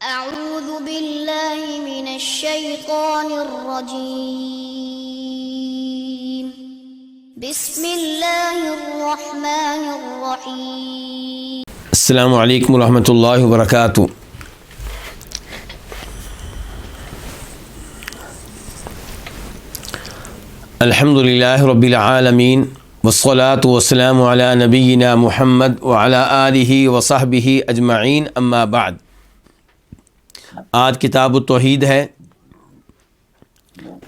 أعوذ بالله من الشيطان الرجيم بسم الله الرحمن الرحيم السلام علیکم ورحمۃ اللہ وبرکاتہ۔ الحمد للہ رب العالمین والصلاة والسلام علی نبینا محمد وعلی آلہ وصحبہ اجمعین، اما بعد۔ آج کتاب التوحید ہے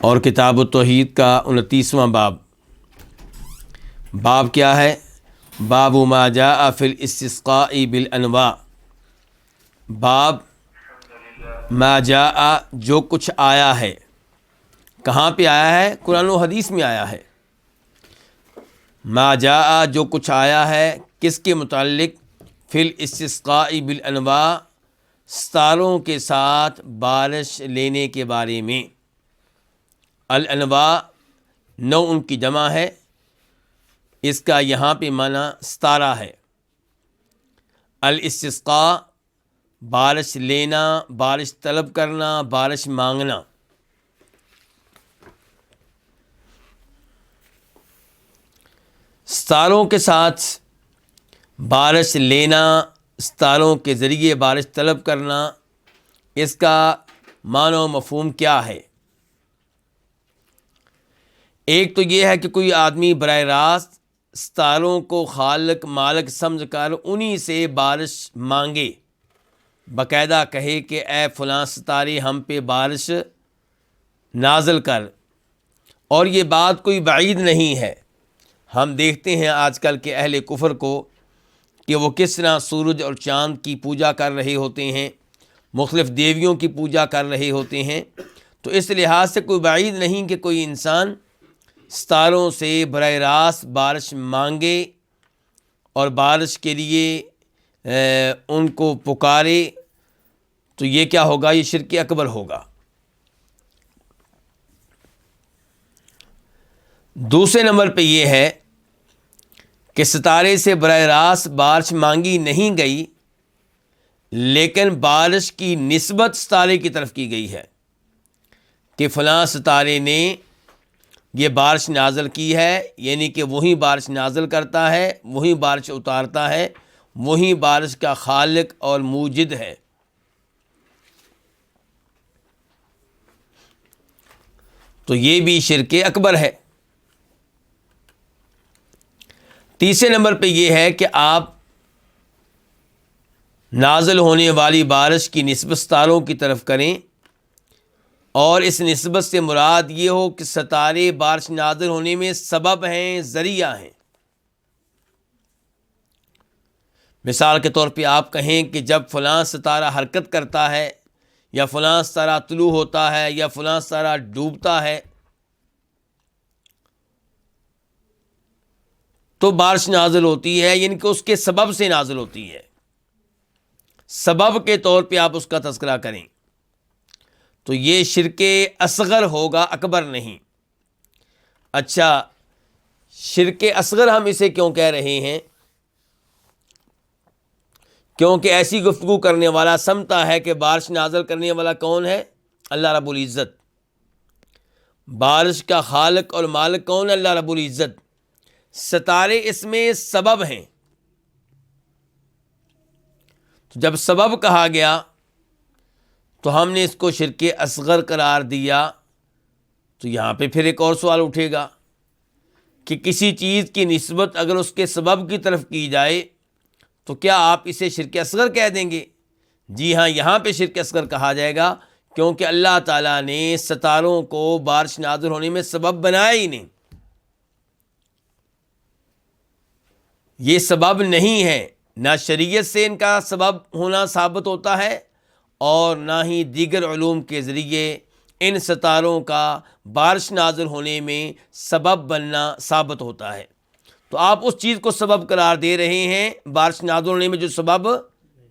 اور کتاب التوحید کا 29واں باب۔ باب کیا ہے؟ باب ما جاء فی الاستسقاء بالانواع۔ باب ما جاء، جو کچھ آیا ہے۔ کہاں پہ آیا ہے؟ قرآن و حدیث میں آیا ہے۔ ما جاء، جو کچھ آیا ہے، کس کے متعلق؟ فی الاستسقاء بالانواع، ستاروں کے ساتھ بارش لینے کے بارے میں۔ الانواع نوع ان کی جمع ہے، اس کا یہاں پہ معنی ستارہ ہے۔ الاستسقاء، بارش لینا، بارش طلب کرنا، بارش مانگنا۔ ستاروں کے ساتھ بارش لینا، ستاروں کے ذریعے بارش طلب کرنا، اس کا معنی و مفہوم کیا ہے؟ ایک تو یہ ہے کہ کوئی آدمی براہ راست ستاروں کو خالق مالک سمجھ کر انہی سے بارش مانگے، باقاعدہ کہے کہ اے فلاں ستارے ہم پہ بارش نازل کر۔ اور یہ بات کوئی بعید نہیں ہے۔ ہم دیکھتے ہیں آج کل کے اہل کفر کو کہ وہ کس طرح سورج اور چاند کی پوجا کر رہے ہوتے ہیں، مختلف دیویوں کی پوجا کر رہے ہوتے ہیں۔ تو اس لحاظ سے کوئی بعید نہیں کہ کوئی انسان ستاروں سے براہ راست بارش مانگے اور بارش کے لیے ان کو پکارے، تو یہ کیا ہوگا؟ یہ شرک اکبر ہوگا۔ دوسرے نمبر پہ یہ ہے کہ ستارے سے براہ راست بارش مانگی نہیں گئی، لیکن بارش کی نسبت ستارے کی طرف کی گئی ہے کہ فلاں ستارے نے یہ بارش نازل کی ہے، یعنی کہ وہی بارش نازل کرتا ہے، وہی بارش اتارتا ہے، وہی بارش کا خالق اور موجد ہے۔ تو یہ بھی شرک اکبر ہے۔ تیسرے نمبر پہ یہ ہے کہ آپ نازل ہونے والی بارش کی نسبت ستاروں کی طرف کریں، اور اس نسبت سے مراد یہ ہو کہ ستارے بارش نازل ہونے میں سبب ہیں، ذریعہ ہیں۔ مثال کے طور پہ آپ کہیں کہ جب فلاں ستارہ حرکت کرتا ہے، یا فلاں ستارہ طلوع ہوتا ہے، یا فلاں ستارہ ڈوبتا ہے، تو بارش نازل ہوتی ہے، یعنی کہ اس کے سبب سے نازل ہوتی ہے۔ سبب کے طور پہ آپ اس کا تذکرہ کریں تو یہ شرک اصغر ہوگا، اکبر نہیں۔ اچھا، شرک اصغر ہم اسے کیوں کہہ رہے ہیں؟ کیونکہ ایسی گفتگو کرنے والا سمجھتا ہے کہ بارش نازل کرنے والا کون ہے؟ اللہ رب العزت۔ بارش کا خالق اور مالک کون ہے؟ اللہ رب العزت۔ ستارے اس میں سبب ہیں۔ تو جب سبب کہا گیا تو ہم نے اس کو شرک اصغر قرار دیا، تو یہاں پہ پھر ایک اور سوال اٹھے گا کہ کسی چیز کی نسبت اگر اس کے سبب کی طرف کی جائے تو کیا آپ اسے شرک اصغر کہہ دیں گے؟ جی ہاں، یہاں پہ شرک اصغر کہا جائے گا، کیونکہ اللہ تعالیٰ نے ستاروں کو بارش نازل ہونے میں سبب بنایا ہی نہیں۔ یہ سبب نہیں ہے، نہ شریعت سے ان کا سبب ہونا ثابت ہوتا ہے، اور نہ ہی دیگر علوم کے ذریعے ان ستاروں کا بارش نازل ہونے میں سبب بننا ثابت ہوتا ہے۔ تو آپ اس چیز کو سبب قرار دے رہے ہیں بارش نازل ہونے میں جو سبب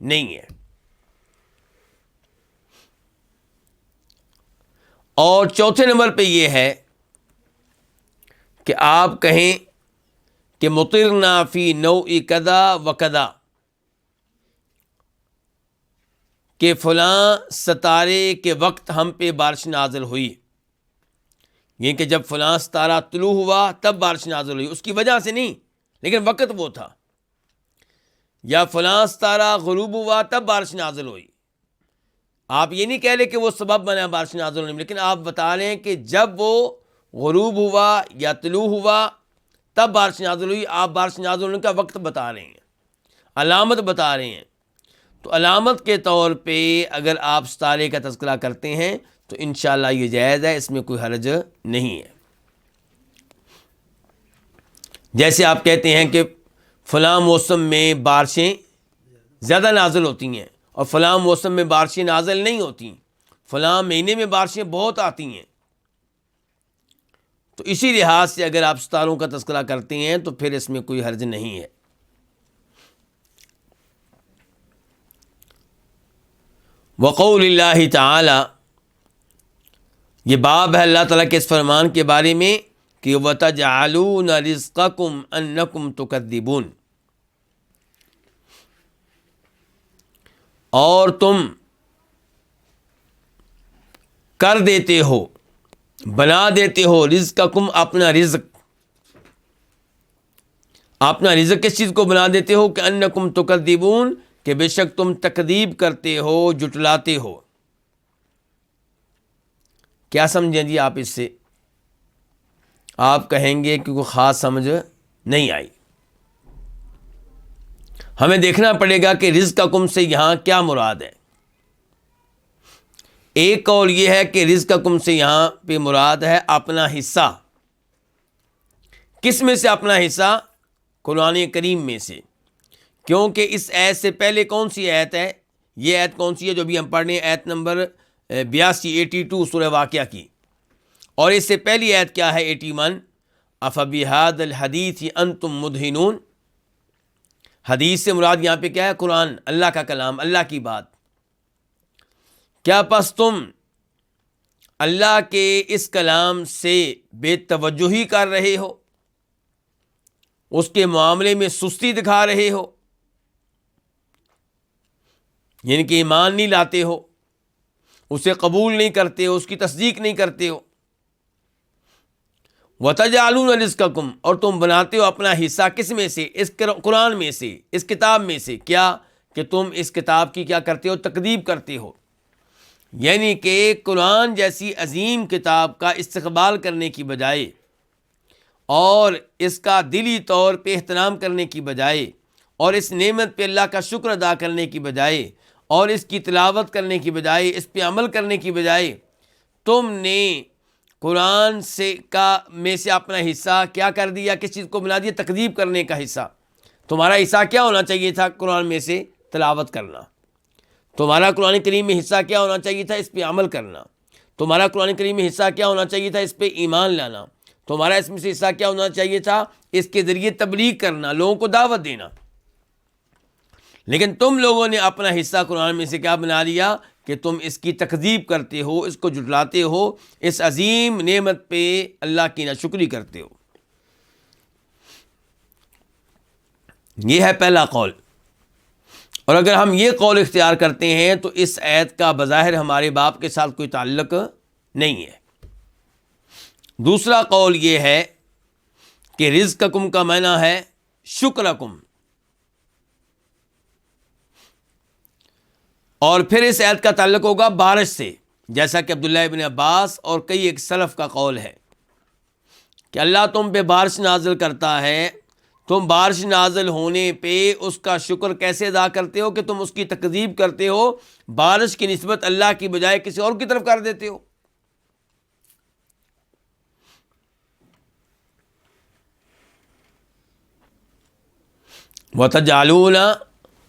نہیں ہے۔ اور چوتھے نمبر پہ یہ ہے کہ آپ کہیں کہ مطرنا فی نوع کذا و کذا، کہ فلاں ستارے کے وقت ہم پہ بارش نازل ہوئی، یہ کہ جب فلاں ستارہ طلوع ہوا تب بارش نازل ہوئی، اس کی وجہ سے نہیں، لیکن وقت وہ تھا، یا فلاں ستارہ غروب ہوا تب بارش نازل ہوئی۔ آپ یہ نہیں کہہ لیں کہ وہ سبب بنا بارش نازل ہونے میں، لیکن آپ بتا رہے ہیں کہ جب وہ غروب ہوا یا طلوع ہوا تب بارش نازل ہوئی، آپ بارش نازل ہونے کا وقت بتا رہے ہیں، علامت بتا رہے ہیں۔ تو علامت کے طور پہ اگر آپ ستارے کا تذکرہ کرتے ہیں تو انشاءاللہ یہ جائز ہے، اس میں کوئی حرج نہیں ہے۔ جیسے آپ کہتے ہیں کہ فلاں موسم میں بارشیں زیادہ نازل ہوتی ہیں اور فلاں موسم میں بارشیں نازل نہیں ہوتی، فلاں مہینے میں بارشیں بہت آتی ہیں، تو اسی لحاظ سے اگر آپ ستاروں کا تذکرہ کرتے ہیں تو پھر اس میں کوئی حرج نہیں ہے۔ وقول اللہ تعالی، یہ باب ہے اللہ تعالیٰ کے اس فرمان کے بارے میں کہ وَتَجْعَلُونَ رِزْقَكُمْ أَنَّكُمْ تُكَذِّبُونَ، اور تم کر دیتے ہو، بنا دیتے ہو، رزقکم اپنا رزق، اپنا رزق کس چیز کو بنا دیتے ہو کہ انکم تکذبون، کہ بے شک تم تکذیب کرتے ہو، جٹلاتے ہو۔ کیا سمجھیں جی آپ اس سے؟ آپ کہیں گے کہ کوئی خاص سمجھ نہیں آئی۔ ہمیں دیکھنا پڑے گا کہ رزقکم سے یہاں کیا مراد ہے۔ ایک قول یہ ہے کہ رزقکم سے یہاں پہ مراد ہے اپنا حصہ۔ کس میں سے اپنا حصہ؟ قرآن کریم میں سے، کیونکہ اس آیت سے پہلے کون سی آیت ہے؟ یہ آیت کون سی ہے جو بھی ہم پڑھ رہے ہیں؟ آیت نمبر 82 سورہ واقعہ کی، اور اس سے پہلی آیت کیا ہے؟ 81، افبہذا الحدیث انتم مدہنون۔ حدیث سے مراد یہاں پہ کیا ہے؟ قرآن، اللہ کا کلام، اللہ کی بات۔ کیا پس تم اللہ کے اس کلام سے بے توجہی کر رہے ہو، اس کے معاملے میں سستی دکھا رہے ہو، یعنی کہ ایمان نہیں لاتے ہو، اسے قبول نہیں کرتے ہو، اس کی تصدیق نہیں کرتے ہو۔ وَتَجْعَلُونَ رِزْقَكُمْ، اور تم بناتے ہو اپنا حصہ کس میں سے؟ اس قرآن میں سے، اس کتاب میں سے۔ کیا کہ تم اس کتاب کی کیا کرتے ہو؟ تکذیب کرتے ہو، یعنی کہ قرآن جیسی عظیم کتاب کا استقبال کرنے کی بجائے اور اس کا دلی طور پہ احترام کرنے کی بجائے اور اس نعمت پہ اللہ کا شکر ادا کرنے کی بجائے اور اس کی تلاوت کرنے کی بجائے، اس پہ عمل کرنے کی بجائے، تم نے قرآن میں سے اپنا حصہ کیا کر دیا؟ کس چیز کو بنا دیا؟ تکذیب کرنے کا حصہ۔ تمہارا حصہ کیا ہونا چاہیے تھا؟ قرآن میں سے تلاوت کرنا۔ تمہارا قرآن کریم میں حصہ کیا ہونا چاہیے تھا؟ اس پہ عمل کرنا۔ تمہارا قرآن کریم میں حصہ کیا ہونا چاہیے تھا؟ اس پہ ایمان لانا۔ تمہارا اس میں سے حصہ کیا ہونا چاہیے تھا؟ اس کے ذریعے تبلیغ کرنا، لوگوں کو دعوت دینا۔ لیکن تم لوگوں نے اپنا حصہ قرآن میں سے کیا بنا لیا کہ تم اس کی تکذیب کرتے ہو، اس کو جھٹلاتے ہو، اس عظیم نعمت پہ اللہ کی ناشکری کرتے ہو۔ یہ ہے پہلا قول۔ اور اگر ہم یہ قول اختیار کرتے ہیں تو اس آیت کا بظاہر ہمارے باپ کے ساتھ کوئی تعلق نہیں ہے۔ دوسرا قول یہ ہے کہ رزقکم کا معنی ہے شکرکم، اور پھر اس آیت کا تعلق ہوگا بارش سے، جیسا کہ عبداللہ ابن عباس اور کئی ایک سلف کا قول ہے کہ اللہ تم پہ بارش نازل کرتا ہے، تم بارش نازل ہونے پہ اس کا شکر کیسے ادا کرتے ہو کہ تم اس کی تکذیب کرتے ہو، بارش کی نسبت اللہ کی بجائے کسی اور کی طرف کر دیتے ہو۔ وَتَجْعَلُونَ،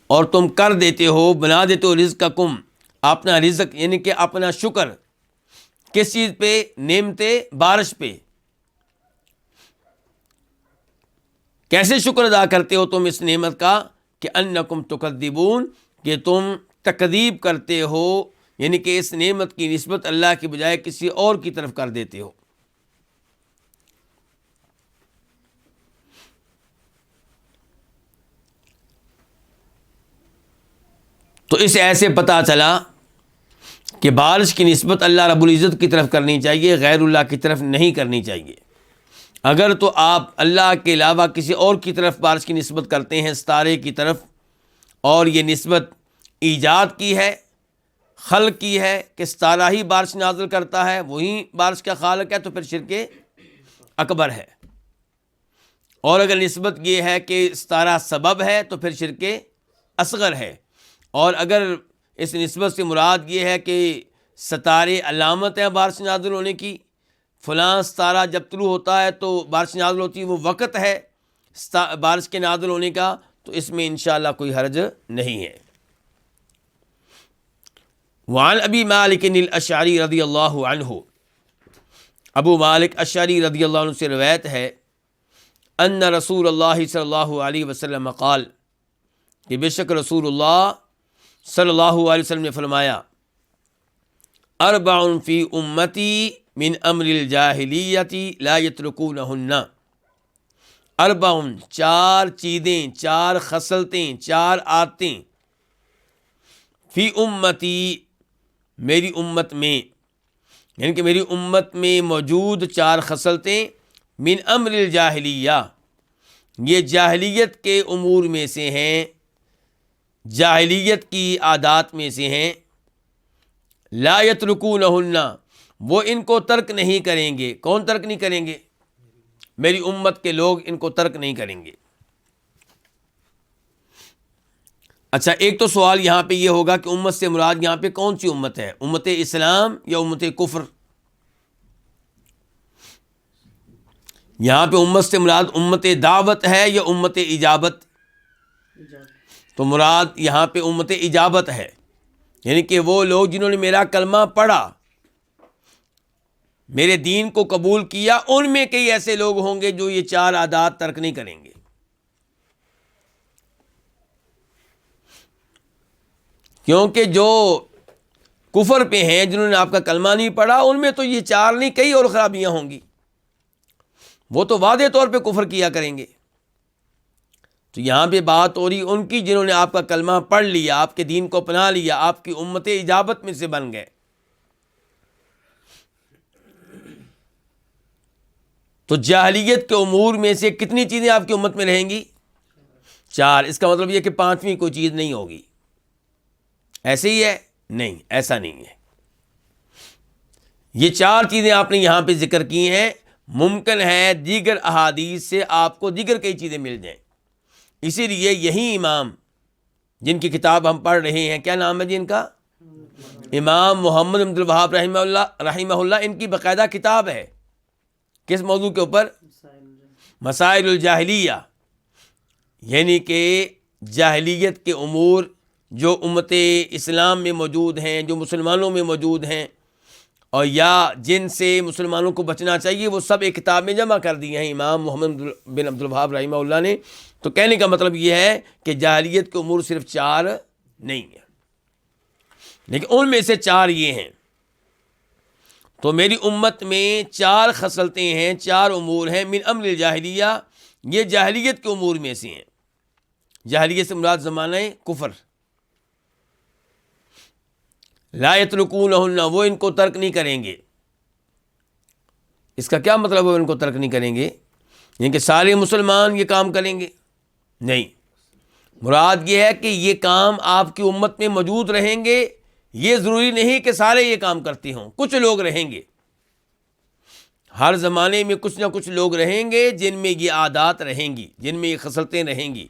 اور تم کر دیتے ہو، بنا دیتے ہو، رزقکم اپنا رزق، یعنی کہ اپنا شکر کس چیز پہ؟ نعمت بارش پہ۔ کیسے شکر ادا کرتے ہو تم اس نعمت کا؟ کہ انکم تکذبون، کہ تم تکذیب کرتے ہو، یعنی کہ اس نعمت کی نسبت اللہ کی بجائے کسی اور کی طرف کر دیتے ہو۔ تو اس ایسے پتہ چلا کہ بارش کی نسبت اللہ رب العزت کی طرف کرنی چاہیے، غیر اللہ کی طرف نہیں کرنی چاہیے۔ اگر تو آپ اللہ کے علاوہ کسی اور کی طرف بارش کی نسبت کرتے ہیں، ستارے کی طرف، اور یہ نسبت ایجاد کی ہے، خلق کی ہے کہ ستارہ ہی بارش نازل کرتا ہے، وہی بارش کا خالق ہے، تو پھر شرک اکبر ہے۔ اور اگر نسبت یہ ہے کہ ستارہ سبب ہے تو پھر شرک اصغر ہے۔ اور اگر اس نسبت سے مراد یہ ہے کہ ستارے علامت ہیں بارش نازل ہونے کی، فلاں ستارہ جب طلوع ہوتا ہے تو بارش نازل ہوتی ہے، وہ وقت ہے بارش کے نازل ہونے کا، تو اس میں انشاءاللہ کوئی حرج نہیں ہے۔ وعن ابی مالک الاشعری رضی اللہ عنہ، ابو مالک اشعری رضی اللہ عنہ سے روایت ہے، ان رسول اللہ صلی اللہ علیہ وسلم قال، کہ بے شک رسول اللہ صلی اللہ علیہ وسلم نے فرمایا، اربع فی امتی من امر الجاہلیت لا یترکونہن، اربع، چار چیزیں، چار خصلتیں، چار عادتیں، فی امتی، میری امت میں، یعنی کہ میری امت میں موجود چار خصلتیں، من امر الجاہلیہ، یہ جاہلیت کے امور میں سے ہیں، جاہلیت کی عادات میں سے ہیں، لا یترکونہن، وہ ان کو ترک نہیں کریں گے۔ کون ترک نہیں کریں گے؟ میری امت کے لوگ ان کو ترک نہیں کریں گے۔ اچھا، ایک تو سوال یہاں پہ یہ ہوگا کہ امت سے مراد یہاں پہ کون سی امت ہے؟ امت اسلام یا امت کفر؟ یہاں پہ امت سے مراد امت دعوت ہے یا امت اجابت؟ تو مراد یہاں پہ امت اجابت ہے، یعنی کہ وہ لوگ جنہوں نے میرا کلمہ پڑھا، میرے دین کو قبول کیا، ان میں کئی ایسے لوگ ہوں گے جو یہ چار عادات ترک نہیں کریں گے۔ کیونکہ جو کفر پہ ہیں، جنہوں نے آپ کا کلمہ نہیں پڑھا، ان میں تو یہ چار نہیں کئی اور خرابیاں ہوں گی، وہ تو واضح طور پہ کفر کیا کریں گے۔ تو یہاں پہ بات ہو رہی ان کی جنہوں نے آپ کا کلمہ پڑھ لیا، آپ کے دین کو اپنا لیا، آپ کی امت اجابت میں سے بن گئے۔ تو جاہلیت کے امور میں سے کتنی چیزیں آپ کی امت میں رہیں گی؟ چار۔ اس کا مطلب یہ کہ پانچویں کوئی چیز نہیں ہوگی۔ ایسے ہی ہے؟ نہیں، ایسا نہیں ہے۔ یہ چار چیزیں آپ نے یہاں پہ ذکر کی ہیں، ممکن ہے دیگر احادیث سے آپ کو دیگر کئی چیزیں مل جائیں۔ اسی لیے یہی امام جن کی کتاب ہم پڑھ رہے ہیں، کیا نام ہے جی ان کا؟ امام محمد بن عبد الوہاب رحمہ اللہ، ان کی باقاعدہ کتاب ہے۔ کس موضوع کے اوپر؟ مسائل الجاہلیہ، یعنی کہ جاہلیت کے امور جو امت اسلام میں موجود ہیں، جو مسلمانوں میں موجود ہیں، اور یا جن سے مسلمانوں کو بچنا چاہیے، وہ سب ایک کتاب میں جمع کر دیے ہیں امام محمد بن عبد الوہاب رحمہ اللہ نے۔ تو کہنے کا مطلب یہ ہے کہ جاہلیت کے امور صرف چار نہیں ہیں، لیکن ان میں سے چار یہ ہیں۔ تو میری امت میں چار خصلتیں ہیں، چار امور ہیں، من امر الجاہلیہ، یہ جاہلیت کے امور میں سے ہیں۔ جاہلیت سے مراد زمانہ کفر۔ لا یترکونہن، وہ ان کو ترک نہیں کریں گے۔ اس کا کیا مطلب ہے ان کو ترک نہیں کریں گے؟ یعنی کہ سارے مسلمان یہ کام کریں گے؟ نہیں، مراد یہ ہے کہ یہ کام آپ کی امت میں موجود رہیں گے۔ یہ ضروری نہیں کہ سارے یہ کام کرتے ہوں، کچھ لوگ رہیں گے۔ ہر زمانے میں کچھ نہ کچھ لوگ رہیں گے جن میں یہ عادات رہیں گی، جن میں یہ خصلتیں رہیں گی۔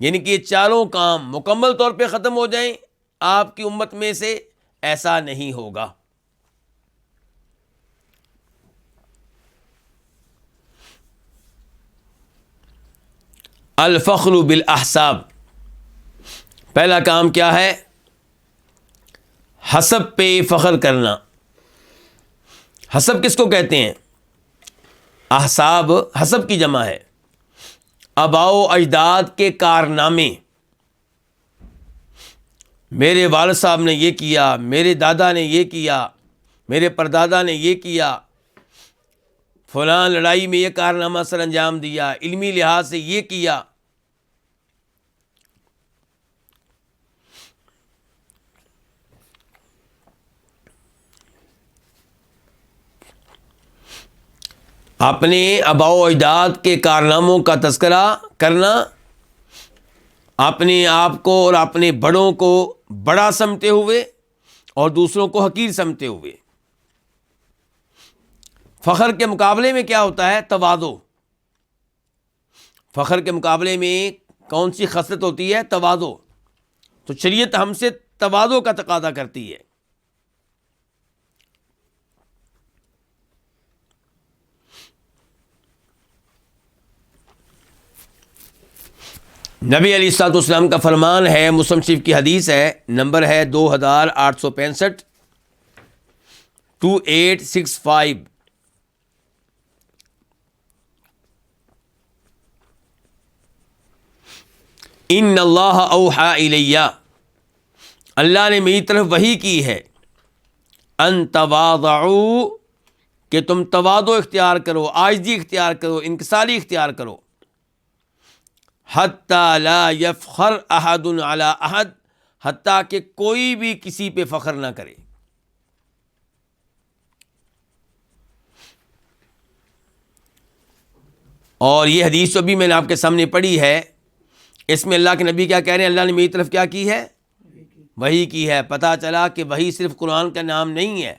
یعنی کہ یہ چاروں کام مکمل طور پہ ختم ہو جائیں آپ کی امت میں سے، ایسا نہیں ہوگا۔ الفخر بالاحساب، پہلا کام کیا ہے؟ حسب پہ فخر کرنا۔ حسب کس کو کہتے ہیں؟ احساب حسب کی جمع ہے، آباء و اجداد کے کارنامے۔ میرے والد صاحب نے یہ کیا، میرے دادا نے یہ کیا، میرے پردادا نے یہ کیا، فلاں لڑائی میں یہ کارنامہ سر انجام دیا، علمی لحاظ سے یہ کیا۔ اپنے آباء و اجداد کے کارناموں کا تذکرہ کرنا، اپنے آپ کو اور اپنے بڑوں کو بڑا سمجھتے ہوئے اور دوسروں کو حقیر سمجھتے ہوئے۔ فخر کے مقابلے میں کیا ہوتا ہے؟ تواضع۔ فخر کے مقابلے میں کون سی خصلت ہوتی ہے؟ تواضع۔ تو شریعت ہم سے تواضع کا تقاضا کرتی ہے۔ نبی علیہ الصلوۃ والسلام کا فرمان ہے، مسلم شریف کی حدیث ہے، نمبر ہے 2865 2865۔ ان اللہ اوحی الی، اللہ نے میری طرف وحی کی ہے، ان تواضعوا، کہ تم تواضع اختیار کرو، عاجزی اختیار کرو، انکساری اختیار کرو، حتی لا یفخر احد علی احد، حتیٰ کہ کوئی بھی کسی پہ فخر نہ کرے۔ اور یہ حدیث جو بھی میں نے آپ کے سامنے پڑھی ہے، اس میں اللہ کے نبی کیا کہہ رہے ہیں؟ اللہ نے میری طرف کیا کی ہے؟ وحی کی ہے۔ پتہ چلا کہ وحی صرف قرآن کا نام نہیں ہے،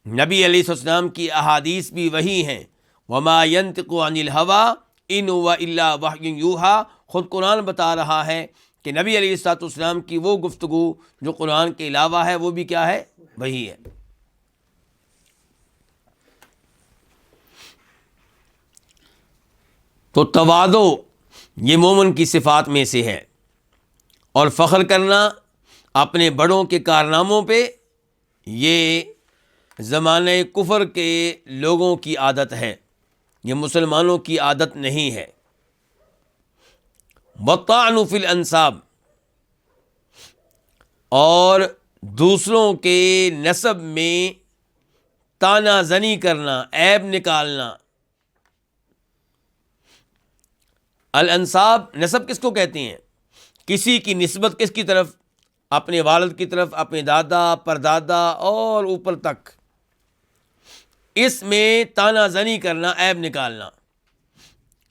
نبی علیہ السلام کی احادیث بھی وحی ہیں۔ وما ينطق عن الهوى ان هو الا وحی یوحی، خود قرآن بتا رہا ہے کہ نبی علیہ السلام کی وہ گفتگو جو قرآن کے علاوہ ہے وہ بھی کیا ہے؟ وحی ہے۔ تو تواضع یہ مومن کی صفات میں سے ہے، اور فخر کرنا اپنے بڑوں کے کارناموں پہ یہ زمانہ کفر کے لوگوں کی عادت ہے، یہ مسلمانوں کی عادت نہیں ہے۔ والطعن فی الانساب، اور دوسروں کے نسب میں طعنہ زنی کرنا، عیب نکالنا۔ الانساب، نسب کس کو کہتے ہیں؟ کسی کی نسبت کس کی طرف؟ اپنے والد کی طرف، اپنے دادا، پردادا اور اوپر تک، اس میں طعنہ زنی کرنا، عیب نکالنا،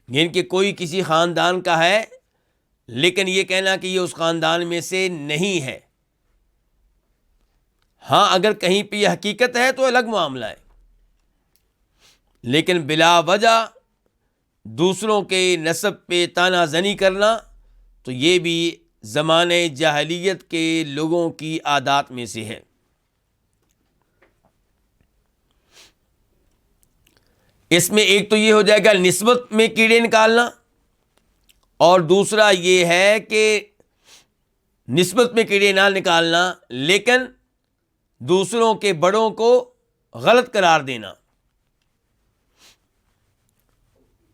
یعنی کہ کوئی کسی خاندان کا ہے لیکن یہ کہنا کہ یہ اس خاندان میں سے نہیں ہے۔ ہاں اگر کہیں پہ یہ حقیقت ہے تو الگ معاملہ ہے، لیکن بلا وجہ دوسروں کے نسب پہ طعنہ زنی کرنا تو یہ بھی زمانہ جاہلیت کے لوگوں کی عادات میں سے ہے۔ اس میں ایک تو یہ ہو جائے گا نسبت میں کیڑے نکالنا، اور دوسرا یہ ہے کہ نسبت میں کیڑے نہ نکالنا لیکن دوسروں کے بڑوں کو غلط قرار دینا،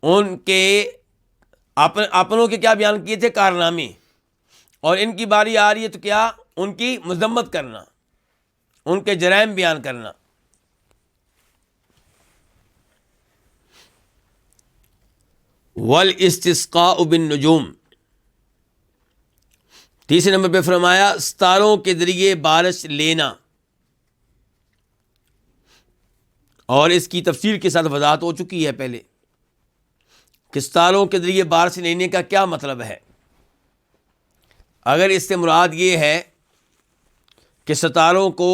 ان کے اپنوں کے کیا بیان کیے تھے؟ کارنامے، اور ان کی باری آ رہی ہے تو کیا؟ ان کی مذمت کرنا، ان کے جرائم بیان کرنا۔ والاستسقاء بالنجوم، تیسرے نمبر پہ فرمایا ستاروں کے ذریعے بارش لینا، اور اس کی تفسیر کے ساتھ وضاحت ہو چکی ہے پہلے کہ ستاروں کے ذریعے بارش لینے کا کیا مطلب ہے۔ اگر اس سے مراد یہ ہے کہ ستاروں کو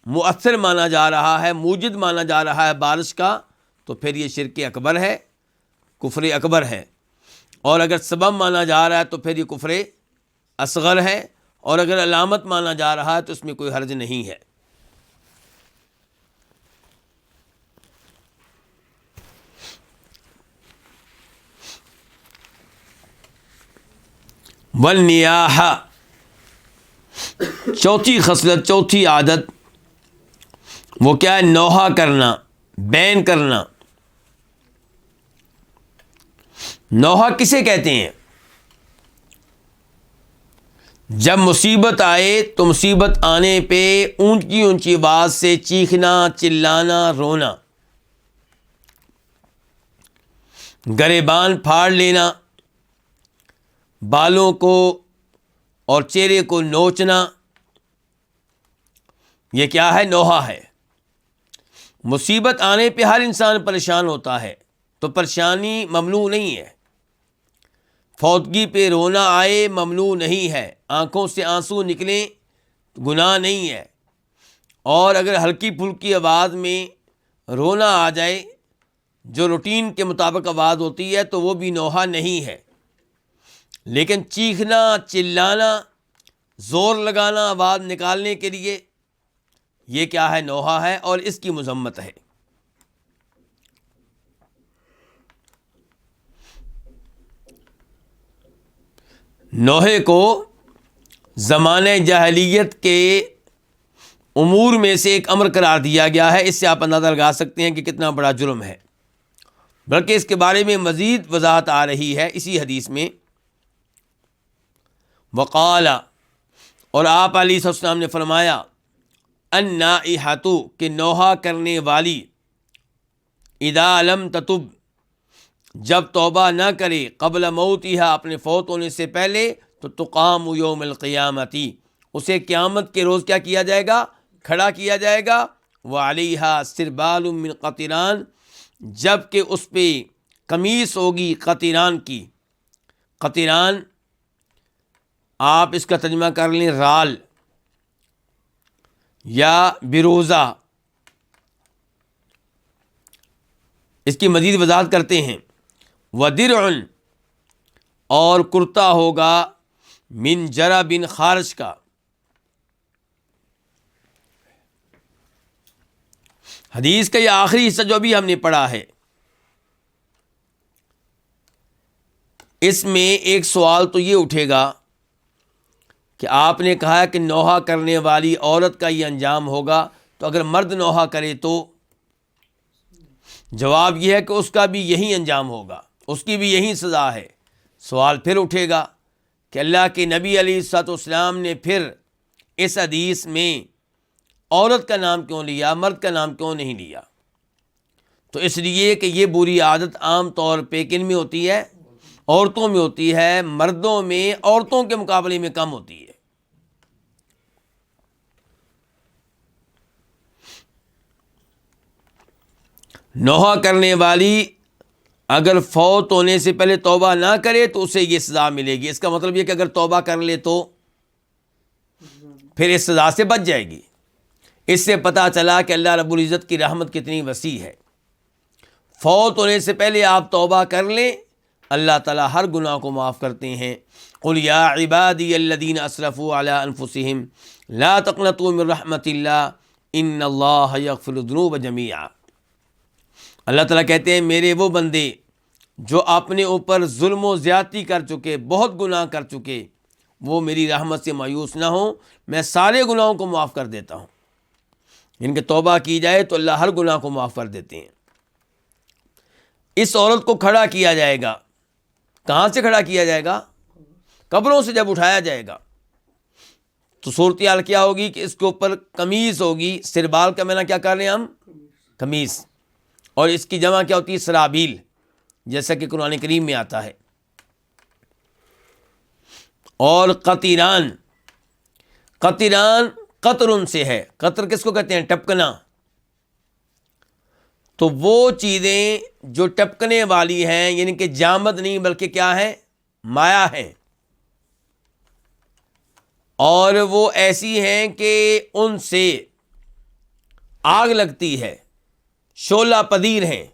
مؤثر مانا جا رہا ہے، موجد مانا جا رہا ہے بارش کا، تو پھر یہ شرک اکبر ہے، کفر اکبر ہے، اور اگر سبب مانا جا رہا ہے تو پھر یہ کفر اصغر ہے، اور اگر علامت مانا جا رہا ہے تو اس میں کوئی حرج نہیں ہے۔ والنیاح، چوتھی خصلت، چوتھی عادت، وہ کیا ہے؟ نوحہ کرنا، بین کرنا۔ نوحہ کسے کہتے ہیں؟ جب مصیبت آئے تو مصیبت آنے پہ اونچی اونچی آواز سے چیخنا، چلانا، رونا، گریبان پھاڑ لینا، بالوں کو اور چہرے کو نوچنا، یہ کیا ہے؟ نوحہ ہے۔ مصیبت آنے پہ ہر انسان پریشان ہوتا ہے، تو پریشانی ممنوع نہیں ہے، فوتگی پہ رونا آئے ممنوع نہیں ہے، آنکھوں سے آنسو نکلیں گناہ نہیں ہے، اور اگر ہلکی پھلکی آواز میں رونا آ جائے جو روٹین کے مطابق آواز ہوتی ہے تو وہ بھی نوحہ نہیں ہے، لیکن چیخنا، چلانا، زور لگانا آواز نکالنے کے لیے، یہ کیا ہے؟ نوحہ ہے، اور اس کی مذمت ہے۔ نوحے کو زمانہ جاہلیت کے امور میں سے ایک امر قرار دیا گیا ہے۔ اس سے آپ اندازہ لگا سکتے ہیں کہ کتنا بڑا جرم ہے، بلکہ اس کے بارے میں مزید وضاحت آ رہی ہے اسی حدیث میں۔ وقال، اور آپ علیہ السلام نے فرمایا، النائحۃ، کہ نوحہ کرنے والی، اذا لم تتب، جب توبہ نہ کرے، قبل موتها، اپنے فوت ہونے سے پہلے، تو تقام یوم القیامتی، اسے قیامت کے روز کیا کیا جائے گا؟ کھڑا کیا جائے گا۔ وعلیہا سربال من قطران، جب کہ اس پہ قمیص ہوگی قطران کی۔ قطران آپ اس کا ترجمہ کر لیں رال یا بروزہ۔ اس کی مزید وضاحت کرتے ہیں، ودرع، اور کرتا ہوگا من جرب خارش کا۔ حدیث کا یہ آخری حصہ جو بھی ہم نے پڑھا ہے، اس میں ایک سوال تو یہ اٹھے گا کہ آپ نے کہا کہ نوحہ کرنے والی عورت کا یہ انجام ہوگا، تو اگر مرد نوحہ کرے تو جواب یہ ہے کہ اس کا بھی یہی انجام ہوگا، اس کی بھی یہی سزا ہے۔ سوال پھر اٹھے گا کہ اللہ کے نبی علیہ الصلوۃ والسلام نے پھر اس حدیث میں عورت کا نام کیوں لیا، مرد کا نام کیوں نہیں لیا؟ تو اس لیے کہ یہ بری عادت عام طور پہ کن میں ہوتی ہے؟ عورتوں میں ہوتی ہے، مردوں میں عورتوں کے مقابلے میں کم ہوتی ہے۔ نوحہ کرنے والی اگر فوت ہونے سے پہلے توبہ نہ کرے تو اسے یہ سزا ملے گی۔ اس کا مطلب یہ کہ اگر توبہ کر لے تو پھر اس سزا سے بچ جائے گی۔ اس سے پتہ چلا کہ اللہ رب العزت کی رحمت کتنی وسیع ہے۔ فوت ہونے سے پہلے آپ توبہ کر لیں، اللہ تعالیٰ ہر گناہ کو معاف کرتے ہیں۔ قل یا عبادی الذین اسرفوا علی انفسہم لا تقنطوا من رحمت اللہ ان اللہ یغفر الذنوب جمیعا۔ اللہ تعالیٰ کہتے ہیں میرے وہ بندے جو اپنے اوپر ظلم و زیادتی کر چکے، بہت گناہ کر چکے، وہ میری رحمت سے مایوس نہ ہوں، میں سارے گناہوں کو معاف کر دیتا ہوں۔ ان کے توبہ کی جائے تو اللہ ہر گناہ کو معاف کر دیتے ہیں۔ اس عورت کو کھڑا کیا جائے گا، کہاں سے کھڑا کیا جائے گا؟ قبروں سے جب اٹھایا جائے گا تو صورتحال کیا ہوگی کہ اس کے اوپر قمیص ہوگی۔ سربال کا معنی کیا کر رہے ہیں ہم؟ قمیص، اور اس کی جمع کیا ہوتی ہے؟ سرابیل، جیسا کہ قرآن کریم میں آتا ہے۔ اور قطران، قطران قطر سے ہے۔ قطر کس کو کہتے ہیں؟ ٹپکنا۔ تو وہ چیزیں جو ٹپکنے والی ہیں، یعنی کہ جامد نہیں بلکہ کیا ہے؟ مایع ہیں، اور وہ ایسی ہیں کہ ان سے آگ لگتی ہے، شعلہ پذیر ہیں،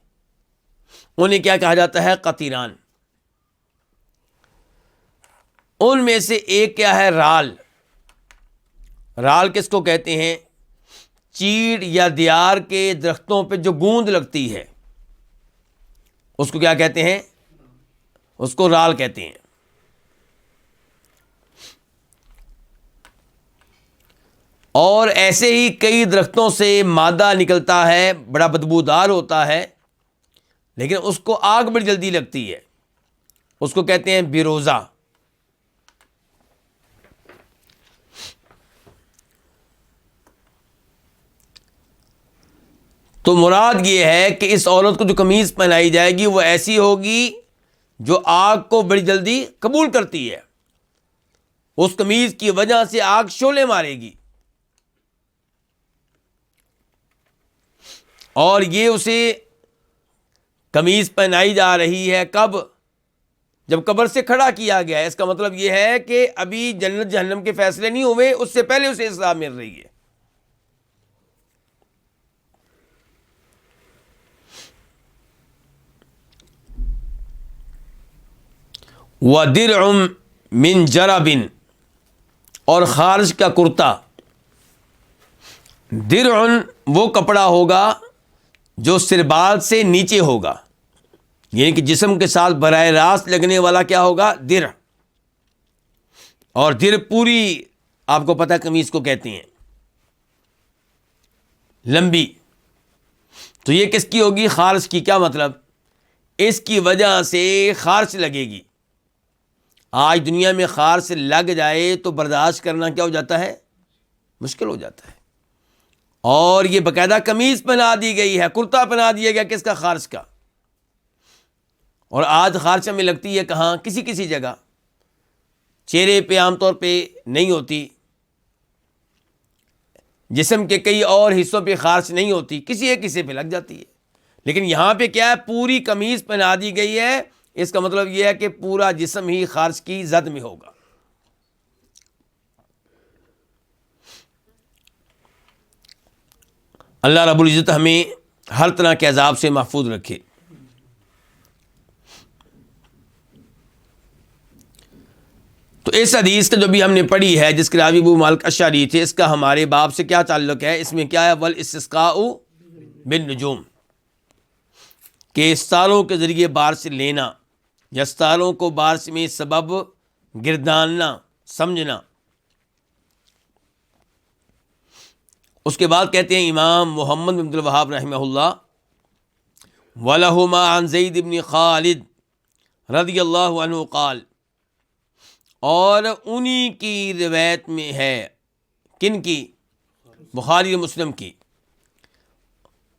انہیں کیا کہا جاتا ہے؟ قطران۔ ان میں سے ایک کیا ہے؟ رال۔ رال کس کو کہتے ہیں؟ چیڑ یا دیار کے درختوں پہ جو گوند لگتی ہے اس کو کیا کہتے ہیں؟ اس کو رال کہتے ہیں۔ اور ایسے ہی کئی درختوں سے مادہ نکلتا ہے، بڑا بدبودار ہوتا ہے، لیکن اس کو آگ بڑی جلدی لگتی ہے، اس کو کہتے ہیں بیروزہ۔ تو مراد یہ ہے کہ اس عورت کو جو قمیض پہنائی جائے گی وہ ایسی ہوگی جو آگ کو بڑی جلدی قبول کرتی ہے، اس قمیض کی وجہ سے آگ شعلے مارے گی۔ اور یہ اسے قمیص پہنائی جا رہی ہے کب؟ جب قبر سے کھڑا کیا گیا ہے۔ اس کا مطلب یہ ہے کہ ابھی جنت جہنم کے فیصلے نہیں ہوئے، اس سے پہلے اسے سزا مل رہی ہے۔ وَدِرْعٌ مِّن جَرَبٍ، اور خارج کا کرتا۔ درع وہ کپڑا ہوگا جو سربال سے نیچے ہوگا، یعنی کہ جسم کے ساتھ براہ راست لگنے والا کیا ہوگا؟ درع۔ اور درع پوری آپ کو پتہ قمیص کو کہتے ہیں، لمبی۔ تو یہ کس کی ہوگی؟ خارج کی۔ کیا مطلب؟ اس کی وجہ سے خارج لگے گی۔ آج دنیا میں خارج لگ جائے تو برداشت کرنا کیا ہو جاتا ہے؟ مشکل ہو جاتا ہے۔ اور یہ باقاعدہ قمیص پہنا دی گئی ہے، کرتا پہنا دیا گیا کس کا؟ خارج کا۔ اور آج خارج میں لگتی ہے کہاں؟ کسی کسی جگہ، چہرے پہ عام طور پہ نہیں ہوتی، جسم کے کئی اور حصوں پہ خارج نہیں ہوتی، کسی ایک حصے پہ لگ جاتی ہے۔ لیکن یہاں پہ کیا ہے؟ پوری قمیص پہنا دی گئی ہے۔ اس کا مطلب یہ ہے کہ پورا جسم ہی خارج کی زد میں ہوگا۔ اللہ رب العزت ہمیں ہر طرح کے عذاب سے محفوظ رکھے۔ تو اس حدیث کا جو بھی ہم نے پڑھی ہے، جس کے راوی ابو مالک اشعری تھے، اس کا ہمارے باب سے کیا تعلق ہے؟ اس میں کیا ہے؟ والاستسقاء بالنجوم، کہ ستاروں کے ذریعے بارش لینا یا ستاروں کو بارش میں سبب گرداننا، سمجھنا۔ اس کے بعد کہتے ہیں امام محمد بن عبد الوہاب رحمہ اللہ، وَلَهُمَا عَنْ زَيْدِ بْنِ خالد رضی اللہ عنہ قال، اور انہی کی روایت میں ہے، کن کی؟ بخاری و مسلم کی،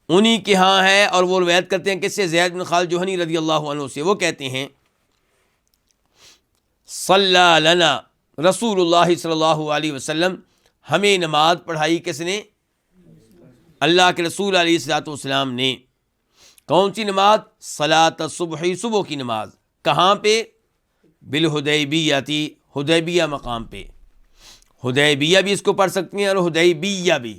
انہی کے ہاں ہے، اور وہ روایت کرتے ہیں کس سے؟ زید بن خالد جوہنی رضی اللہ عنہ سے۔ وہ کہتے ہیں صلی لنا رسول اللہ صلی اللہ علیہ وسلم، ہمیں نماز پڑھائی کس نے؟ اللہ کے رسول علیہ الصلوۃ والسلام نے۔ کون سی نماز؟ صلاۃ الصبح، صبح کی نماز۔ کہاں پہ؟ بالحدیبیہ، حدیبیہ مقام پہ۔ حدیبیہ بھی اس کو پڑھ سکتی ہیں اور حدیبیہ بھی،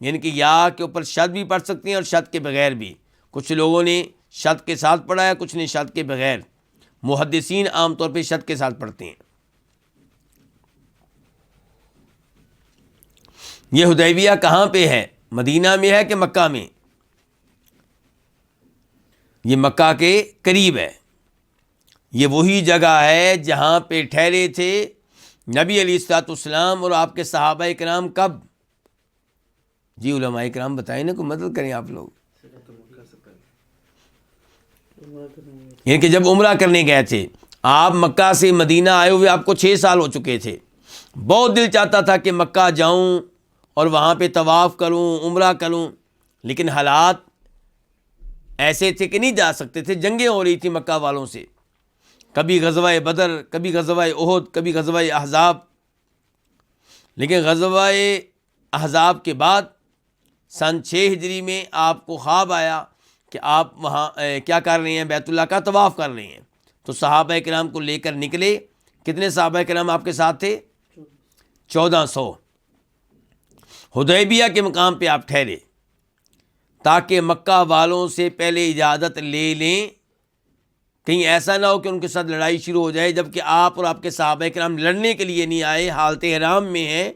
یعنی کہ یا کے اوپر شد بھی پڑھ سکتی ہیں اور شد کے بغیر بھی۔ کچھ لوگوں نے شد کے ساتھ پڑھا ہے، کچھ نے شد کے بغیر۔ محدثین عام طور پہ شد کے ساتھ پڑھتے ہیں۔ یہ حدیبیہ کہاں پہ ہے؟ مدینہ میں ہے کہ مکہ میں؟ یہ مکہ کے قریب ہے۔ یہ وہی جگہ ہے جہاں پہ ٹھہرے تھے نبی علیہ الصلوۃ والسلام اور آپ کے صحابہ کرام۔ کب؟ جی علماء کرام بتائیں نا، کوئی مدد کریں آپ لوگ۔ یعنی کہ جب عمرہ کرنے گئے تھے آپ، مکہ سے مدینہ آئے ہوئے آپ کو 6 سال ہو چکے تھے۔ بہت دل چاہتا تھا کہ مکہ جاؤں اور وہاں پہ طواف کروں، عمرہ کروں، لیکن حالات ایسے تھے کہ نہیں جا سکتے تھے۔ جنگیں ہو رہی تھی مکہ والوں سے، کبھی غزوہ بدر، کبھی غزوہ احد، کبھی غزوہ احزاب۔ لیکن غزوہ احزاب کے بعد سن 6 ہجری میں آپ کو خواب آیا کہ آپ وہاں کیا کر رہے ہیں؟ بیت اللہ کا طواف کر رہے ہیں۔ تو صحابہ کرام کو لے کر نکلے۔ کتنے صحابہ کرام آپ کے ساتھ تھے؟ 1400۔ حدیبیہ کے مقام پہ آپ ٹھہرے تاکہ مکہ والوں سے پہلے اجازت لے لیں، کہیں ایسا نہ ہو کہ ان کے ساتھ لڑائی شروع ہو جائے، جبکہ آپ اور آپ کے صحابہ کرام لڑنے کے لیے نہیں آئے، حالت احرام میں ہیں،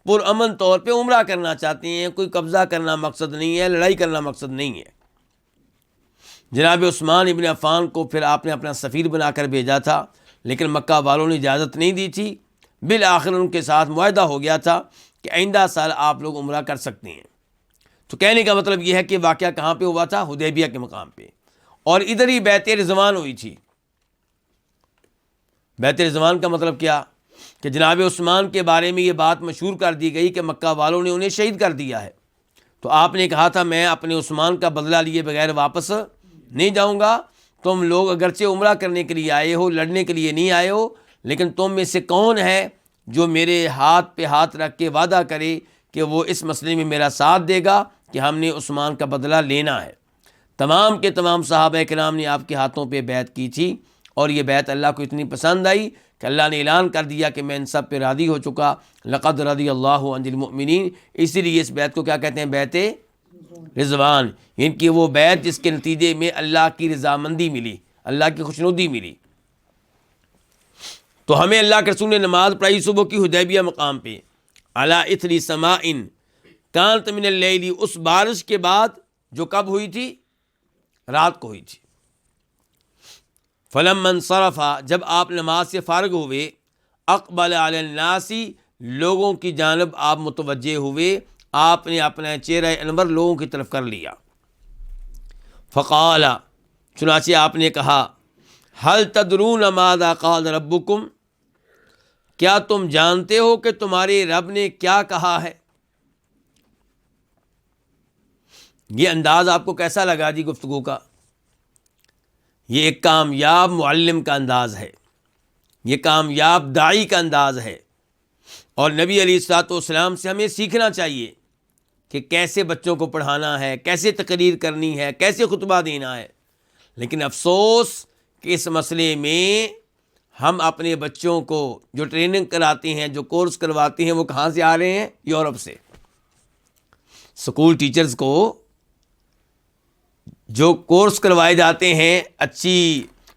پرامن طور پہ عمرہ کرنا چاہتے ہیں۔ کوئی قبضہ کرنا مقصد نہیں ہے، لڑائی کرنا مقصد نہیں ہے۔ جناب عثمان ابن عفان کو پھر آپ نے اپنا سفیر بنا کر بھیجا تھا، لیکن مکہ والوں نے اجازت نہیں دی تھی۔ بالآخر ان کے ساتھ معاہدہ ہو گیا تھا کہ آئندہ سال آپ لوگ عمرہ کر سکتے ہیں۔ تو کہنے کا مطلب یہ ہے کہ واقعہ کہاں پہ ہوا تھا؟ حدیبیہ کے مقام پہ، اور ادھر ہی بیعت رضوان ہوئی تھی۔ بیعت رضوان کا مطلب کیا؟ کہ جناب عثمان کے بارے میں یہ بات مشہور کر دی گئی کہ مکہ والوں نے انہیں شہید کر دیا ہے۔ تو آپ نے کہا تھا میں اپنے عثمان کا بدلہ لیے بغیر واپس نہیں جاؤں گا۔ تم لوگ اگرچہ عمرہ کرنے کے لیے آئے ہو، لڑنے کے لیے نہیں آئے ہو، لیکن تم میں سے کون ہے جو میرے ہاتھ پہ ہاتھ رکھ کے وعدہ کرے کہ وہ اس مسئلے میں میرا ساتھ دے گا کہ ہم نے عثمان کا بدلہ لینا ہے۔ تمام کے تمام صحابہ کرام نے آپ کے ہاتھوں پہ بیعت کی تھی، اور یہ بیعت اللہ کو اتنی پسند آئی کہ اللہ نے اعلان کر دیا کہ میں ان سب پہ راضی ہو چکا، لقد رضی اللہ عن المؤمنین۔ اسی لیے اس بیعت کو کیا کہتے ہیں؟ بیعت رضوان، ان کی وہ بیعت جس کے نتیجے میں اللہ کی رضامندی ملی، اللہ کی خوشنودی ملی۔ تو ہمیں اللہ کے رسول نے نماز پڑھائی صبح کی حدیبیہ مقام پہ، علی اثر سماء کانت من اللیل، اس بارش کے بعد جو کب ہوئی تھی؟ رات کو ہوئی تھی۔ فلما انصرف، جب آپ نماز سے فارغ ہوئے، اقبل علی الناس، لوگوں کی جانب آپ متوجہ ہوئے، آپ نے اپنا چہرہ انور لوگوں کی طرف کر لیا۔ فقال، چنانچہ آپ نے کہا، هل تدرون ماذا قال ربکم، کیا تم جانتے ہو کہ تمہارے رب نے کیا کہا ہے؟ یہ انداز آپ کو کیسا لگا جی گفتگو کا؟ یہ ایک کامیاب معلم کا انداز ہے، یہ کامیاب داعی کا انداز ہے، اور نبی علیہ الصلوۃ والسلام سے ہمیں سیکھنا چاہیے کہ کیسے بچوں کو پڑھانا ہے، کیسے تقریر کرنی ہے، کیسے خطبہ دینا ہے۔ لیکن افسوس کہ اس مسئلے میں ہم اپنے بچوں کو جو ٹریننگ کراتے ہیں، جو کورس کرواتے ہیں، وہ کہاں سے آ رہے ہیں؟ یورپ سے۔ سکول ٹیچرز کو جو کورس کروائے جاتے ہیں اچھی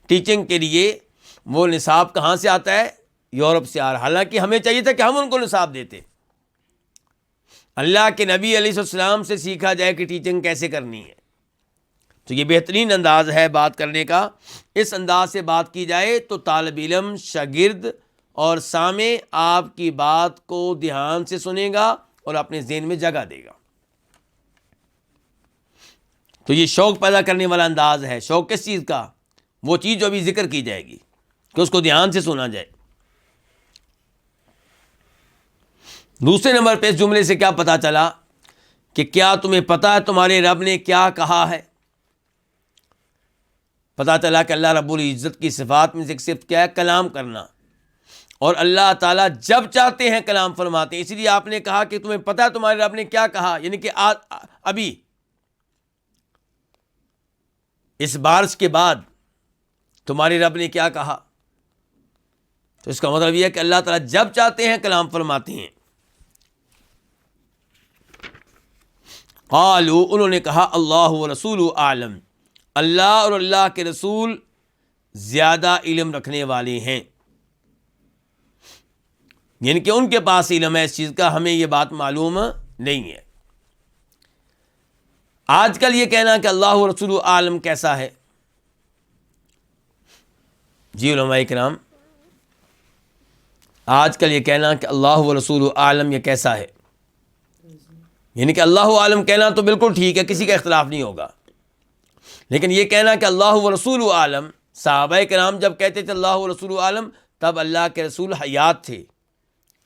ٹیچنگ کے لیے، وہ نصاب کہاں سے آتا ہے؟ یورپ سے آ رہا۔ حالانکہ ہمیں چاہیے تھا کہ ہم ان کو نصاب دیتے۔ اللہ کے نبی علیہ السلام سے سیکھا جائے کہ ٹیچنگ کیسے کرنی ہے۔ تو یہ بہترین انداز ہے بات کرنے کا۔ اس انداز سے بات کی جائے تو طالب علم، شاگرد اور سامع آپ کی بات کو دھیان سے سنے گا اور اپنے ذہن میں جگہ دے گا۔ تو یہ شوق پیدا کرنے والا انداز ہے۔ شوق کس چیز کا؟ وہ چیز جو ابھی ذکر کی جائے گی، کہ اس کو دھیان سے سنا جائے۔ دوسرے نمبر پہ اس جملے سے کیا پتہ چلا؟ کہ کیا تمہیں پتہ ہے تمہارے رب نے کیا کہا ہے؟ پتہ چلا کہ اللہ رب العزت کی صفات میں سے ایک صفت کیا ہے؟ کلام کرنا، اور اللہ تعالیٰ جب چاہتے ہیں کلام فرماتے ہیں۔ اسی لیے آپ نے کہا کہ تمہیں پتہ ہے تمہارے رب نے کیا کہا، یعنی کہ ابھی اس بارش کے بعد تمہارے رب نے کیا کہا۔ تو اس کا مطلب یہ ہے کہ اللہ تعالیٰ جب چاہتے ہیں کلام فرماتے ہیں۔ قالوا، انہوں نے کہا، اللہ ورسول اعلم، اللہ اور اللہ کے رسول زیادہ علم رکھنے والے ہیں، یعنی کہ ان کے پاس علم ہے اس چیز کا، ہمیں یہ بات معلوم نہیں ہے۔ آج کل یہ کہنا کہ اللہ و رسول عالم کیسا ہے؟ جی علماء کرام، آج کل یہ کہنا کہ اللہ و رسول عالم یہ کیسا ہے، یعنی کہ اللہ عالم کہنا تو بالکل ٹھیک ہے، کسی کا اختلاف نہیں ہوگا، لیکن یہ کہنا کہ اللہ و رسول عالم، صحابہ کرام جب کہتے تھے اللہ و رسول عالم، تب اللہ کے رسول حیات تھے،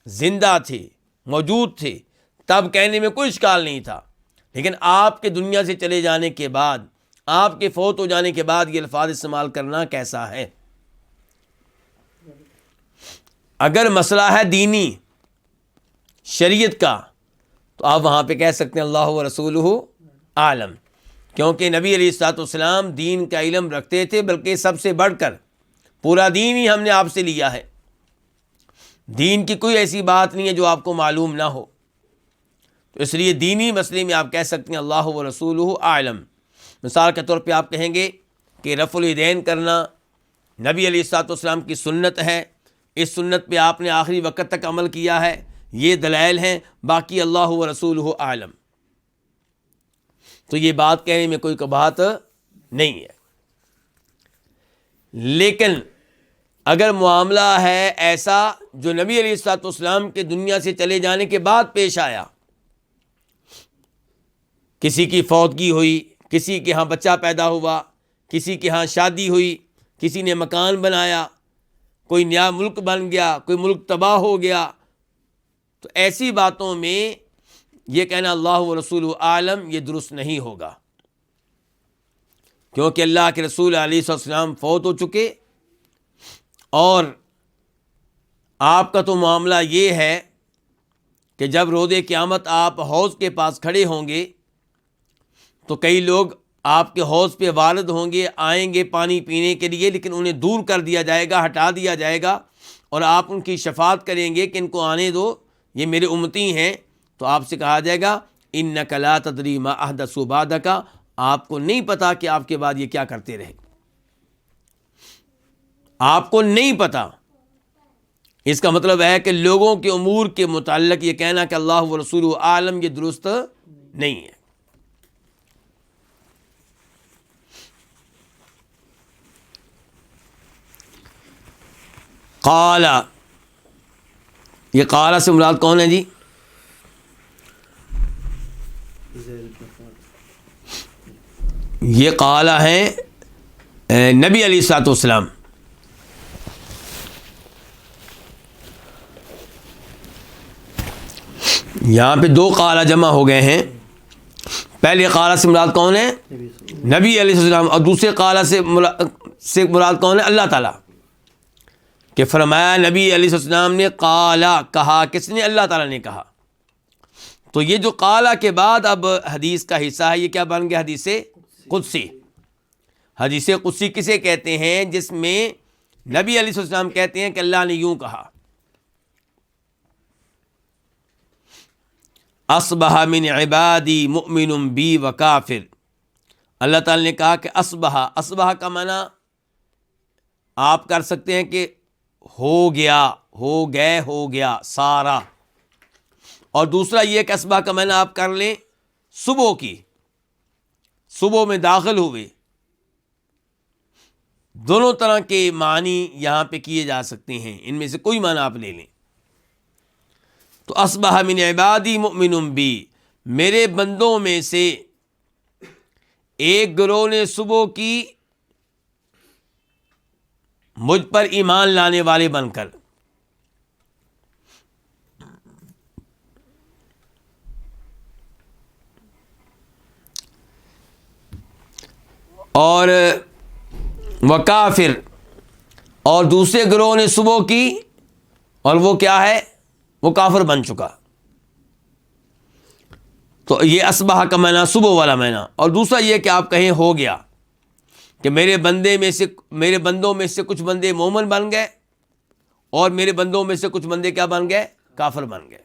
زندہ تھے، موجود تھے، تب کہنے میں کوئی اشکال نہیں تھا۔ لیکن آپ کے دنیا سے چلے جانے کے بعد، آپ کے فوت ہو جانے کے بعد یہ الفاظ استعمال کرنا کیسا ہے؟ اگر مسئلہ ہے دینی شریعت کا تو آپ وہاں پہ کہہ سکتے ہیں اللہ و رسولہ عالم، کیونکہ نبی علیہ الصلوۃ والسلام دین کا علم رکھتے تھے، بلکہ سب سے بڑھ کر پورا دین ہی ہم نے آپ سے لیا ہے۔ دین کی کوئی ایسی بات نہیں ہے جو آپ کو معلوم نہ ہو، تو اس لیے دینی مسئلے میں آپ کہہ سکتے ہیں اللہ و رسولہ عالم۔ مثال کے طور پہ آپ کہیں گے کہ رفع الیدین کرنا نبی علیہ الصلوۃ والسلام کی سنت ہے، اس سنت پہ آپ نے آخری وقت تک عمل کیا ہے، یہ دلائل ہیں، باقی اللہ و رسولہ عالم۔ تو یہ بات کہنے میں کوئی قباحت نہیں ہے۔ لیکن اگر معاملہ ہے ایسا جو نبی علیہ الصلوۃ والسلام کے دنیا سے چلے جانے کے بعد پیش آیا، کسی کی فوتگی ہوئی، کسی کے ہاں بچہ پیدا ہوا، کسی کے ہاں شادی ہوئی، کسی نے مکان بنایا، کوئی نیا ملک بن گیا، کوئی ملک تباہ ہو گیا، تو ایسی باتوں میں یہ کہنا اللہ و رسول عالم یہ درست نہیں ہوگا، کیونکہ اللہ کے رسول علیہ السلام فوت ہو چکے، اور آپ کا تو معاملہ یہ ہے کہ جب روز قیامت آپ حوض کے پاس کھڑے ہوں گے تو کئی لوگ آپ کے حوض پہ وارد ہوں گے، آئیں گے پانی پینے کے لیے، لیکن انہیں دور کر دیا جائے گا، ہٹا دیا جائے گا، اور آپ ان کی شفاعت کریں گے کہ ان کو آنے دو، یہ میرے امتی ہیں. تو آپ سے کہا جائے گا انک لا تدری ما احدثوا بعدک، آپ کو نہیں پتا کہ آپ کے بعد یہ کیا کرتے رہے، آپ کو نہیں پتا. اس کا مطلب ہے کہ لوگوں کے امور کے متعلق یہ کہنا کہ اللہ و رسولہ عالم، یہ درست نہیں ہے. قال، یہ قال سے مراد کون ہے جی؟ یہ قال ہیں نبی علیہ الصلوۃ والسلام. یہاں پہ دو قال جمع ہو گئے ہیں. پہلے قال سے مراد کون ہے؟ نبی علیہ السلام. اور دوسرے قال سے مراد کون ہے؟ اللہ تعالیٰ. کہ فرمایا نبی علیہ السلام نے قالا، کہا. کس نے؟ اللہ تعالیٰ نے کہا. تو یہ جو قالا کے بعد اب حدیث کا حصہ ہے، یہ کیا بن گیا؟ حدیث قدسی. حدیث قدسی کسے کہتے ہیں؟ جس میں نبی علیہ السلام کہتے ہیں کہ اللہ نے یوں کہا، اصبح من عبادی مؤمن بی و کافر. اللہ تعالیٰ نے کہا کہ اصبح، اصبح کا معنی آپ کر سکتے ہیں کہ ہو گیا، ہو گئے، ہو گیا سارا. اور دوسرا یہ کہ اصبح کا معنی آپ کر لیں صبح کی، صبح میں داخل ہوئے. دونوں طرح کے معنی یہاں پہ کیے جا سکتے ہیں، ان میں سے کوئی معنی آپ لے لیں. تو اصبح من عبادی مؤمن بی، میرے بندوں میں سے ایک گروہ نے صبح کی مجھ پر ایمان لانے والے بن کر. اور وکافر، اور دوسرے گروہ نے صبح کی اور وہ کیا ہے؟ وہ کافر بن چکا. تو یہ اصبح کا معنی صبح والا معنی. اور دوسرا یہ کہ آپ کہیں ہو گیا، کہ میرے بندوں میں سے کچھ بندے مومن بن گئے اور میرے بندوں میں سے کچھ بندے کیا بن گئے؟ کافر بن گئے.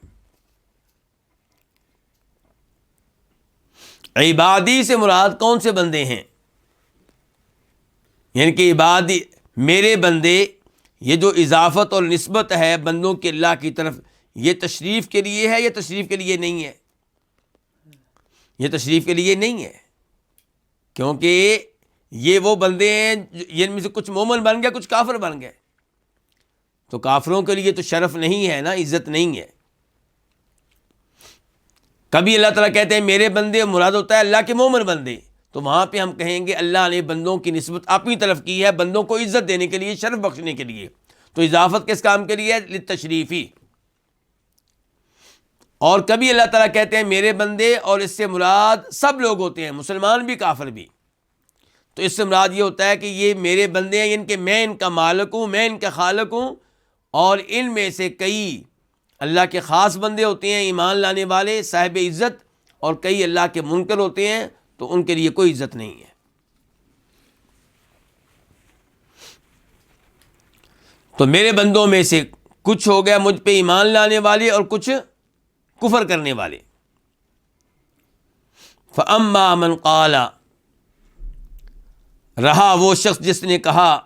عبادی سے مراد کون سے بندے ہیں؟ یعنی کہ عبادی، میرے بندے، یہ جو اضافت اور نسبت ہے بندوں کے اللہ کی طرف، یہ تشریف کے لیے ہے یا تشریف کے لیے نہیں ہے؟ یہ تشریف کے لیے نہیں ہے، کیونکہ یہ وہ بندے ہیں جن میں سے کچھ مومن بن گئے، کچھ کافر بن گئے. تو کافروں کے لیے تو شرف نہیں ہے نا، عزت نہیں ہے. کبھی اللہ تعالیٰ کہتے ہیں میرے بندے، مراد ہوتا ہے اللہ کے مومن بندے. تو وہاں پہ ہم کہیں گے اللہ نے بندوں کی نسبت اپنی طرف کی ہے، بندوں کو عزت دینے کے لیے، شرف بخشنے کے لیے. تو اضافت کس کام کے لیے ہے؟ للتشریفی. اور کبھی اللہ تعالیٰ کہتے ہیں میرے بندے، اور اس سے مراد سب لوگ ہوتے ہیں، مسلمان بھی کافر بھی. تو اس سے مراد یہ ہوتا ہے کہ یہ میرے بندے ہیں، ان کے میں ان کا مالک ہوں، میں ان کا خالق ہوں. اور ان میں سے کئی اللہ کے خاص بندے ہوتے ہیں، ایمان لانے والے، صاحب عزت، اور کئی اللہ کے منکر ہوتے ہیں، تو ان کے لیے کوئی عزت نہیں ہے. تو میرے بندوں میں سے کچھ ہو گیا مجھ پہ ایمان لانے والے اور کچھ کفر کرنے والے. فَأَمَّا مَنْ قَالَ، رہا وہ شخص جس نے کہا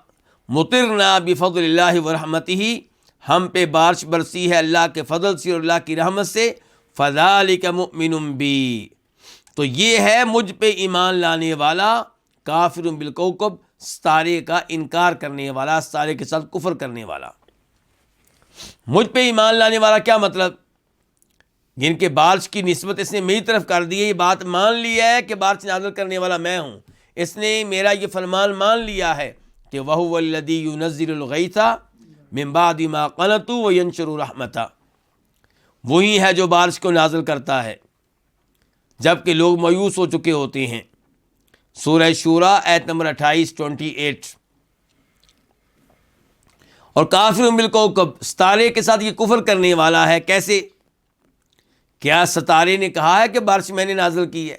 مطرنا بفضل اللہ ورحمتہ، ہم پہ بارش برسی ہے اللہ کے فضل سے اور اللہ کی رحمت سے. فذلک مؤمن بی، تو یہ ہے مجھ پہ ایمان لانے والا. کافر بالکوكب، ستارے کا انکار کرنے والا، ستارے کے ساتھ کفر کرنے والا. مجھ پہ ایمان لانے والا کیا مطلب؟ جن کے بارش کی نسبت اس نے میری طرف کر دی ہے، یہ بات مان لیا ہے کہ بارش نازل کرنے والا میں ہوں. اس نے میرا یہ فرمان مان لیا ہے کہ وَهُوَ الَّذِي يُنَزِّلُ الْغَيْثَ مِن بَعْدِ مَا قَنَطُوا وَيَنشُرُ رَحْمَتَهُ، وہی ہے جو بارش کو نازل کرتا ہے جب کہ لوگ مایوس ہو چکے ہوتے ہیں. سورہ شورى آیت نمبر 28. اور کافر بالکوكب، ستارے کے ساتھ یہ کفر کرنے والا ہے. کیسے؟ کیا ستارے نے کہا ہے کہ بارش میں نے نازل کی ہے؟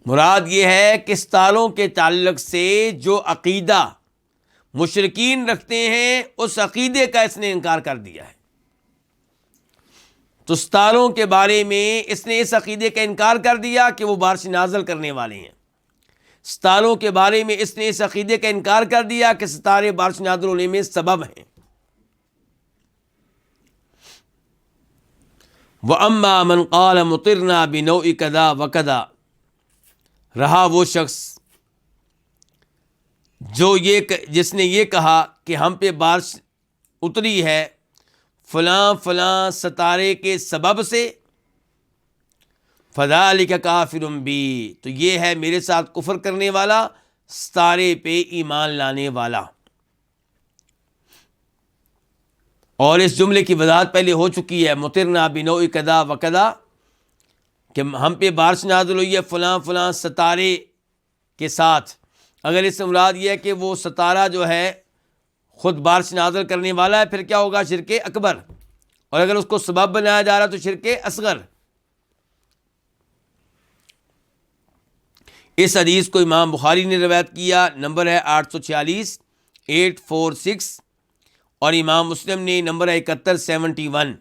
مراد یہ ہے کہ ستاروں کے تعلق سے جو عقیدہ مشرکین رکھتے ہیں اس عقیدے کا اس نے انکار کر دیا ہے. تو ستاروں کے بارے میں اس نے اس عقیدے کا انکار کر دیا کہ وہ بارش نازل کرنے والے ہیں. ستاروں کے بارے میں اس نے اس عقیدے کا انکار کر دیا کہ ستارے بارش نازل ہونے میں سبب ہیں. وَأَمَّا مَنْ قَالَ مُطِرْنَا بِنَوْءِ كَذَا وَكَذَا، رہا وہ شخص جس نے یہ کہا کہ ہم پہ بارش اتری ہے فلاں فلاں ستارے کے سبب سے، فَذَلِكَ كَافِرٌ بِي، تو یہ ہے میرے ساتھ کفر کرنے والا، ستارے پہ ایمان لانے والا. اور اس جملے کی وضاحت پہلے ہو چکی ہے، مطرنا بنوء کذا وکذا، کہ ہم پہ بارش نازل ہوئی ہے فلاں فلاں ستارے کے ساتھ. اگر اس سے مراد یہ ہے کہ وہ ستارہ جو ہے خود بارش نازل کرنے والا ہے، پھر کیا ہوگا؟ شرک اکبر. اور اگر اس کو سبب بنایا جا رہا تو شرک اصغر. اس حدیث کو امام بخاری نے روایت کیا، نمبر ہے 846 846، اور امام مسلم نے نمبر ہے 7171.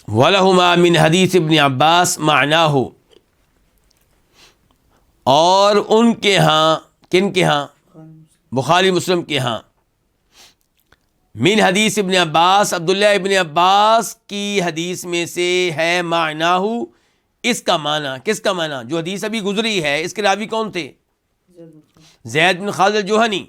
وَلَهُمَا مِنْ حدیث ابن عباس معناه، اور ان کے ہاں، کن کے ہاں؟ بخاری مسلم کے ہاں، من حدیث ابن عباس، عبداللہ ابن عباس کی حدیث میں سے ہے معناه، اس کا معنی. کس کا معنی؟ جو حدیث ابھی گزری ہے اس کے راوی کون تھے؟ زید بن خالد الجہنی.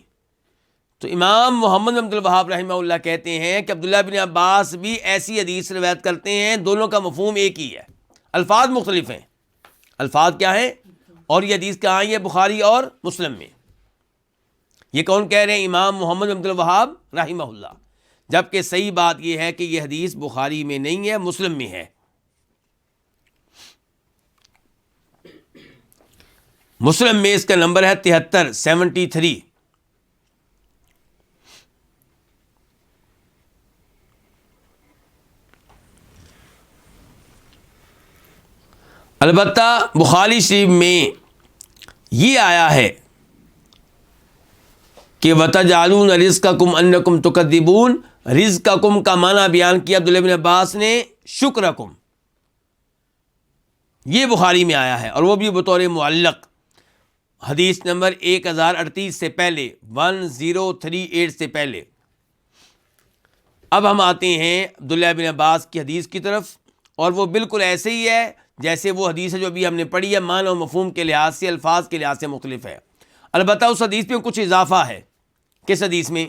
تو امام محمد بن عبد الوہاب رحمہ اللہ کہتے ہیں کہ عبداللہ بن عباس بھی ایسی حدیث روایت کرتے ہیں، دونوں کا مفہوم ایک ہی ہے، الفاظ مختلف ہیں. الفاظ کیا ہیں؟ اور یہ حدیث کہاں ہے؟ بخاری اور مسلم میں. یہ کون کہہ رہے ہیں؟ امام محمد بن عبد الوہاب رحمہ اللہ. جبکہ صحیح بات یہ ہے کہ یہ حدیث بخاری میں نہیں ہے، مسلم میں ہے. مسلم میں اس کا نمبر ہے 73 البتہ بخاری شریف میں یہ آیا ہے کہ وَتَجْعَلُونَ رِزْقَكُمْ أَنَّكُمْ تُكَذِّبُونَ، رزقکم کا معنی بیان کیا عبداللہ بن عباس نے شکرکم. یہ بخاری میں آیا ہے، اور وہ بھی بطور معلق، حدیث نمبر 1038 سے پہلے، 1038 سے پہلے. اب ہم آتے ہیں عبداللہ بن عباس کی حدیث کی طرف، اور وہ بالکل ایسے ہی ہے جیسے وہ حدیث ہے جو ابھی ہم نے پڑھی ہے، معنی و مفہوم کے لحاظ سے، الفاظ کے لحاظ سے مختلف ہے. البتہ اس حدیث میں کچھ اضافہ ہے. کس حدیث میں؟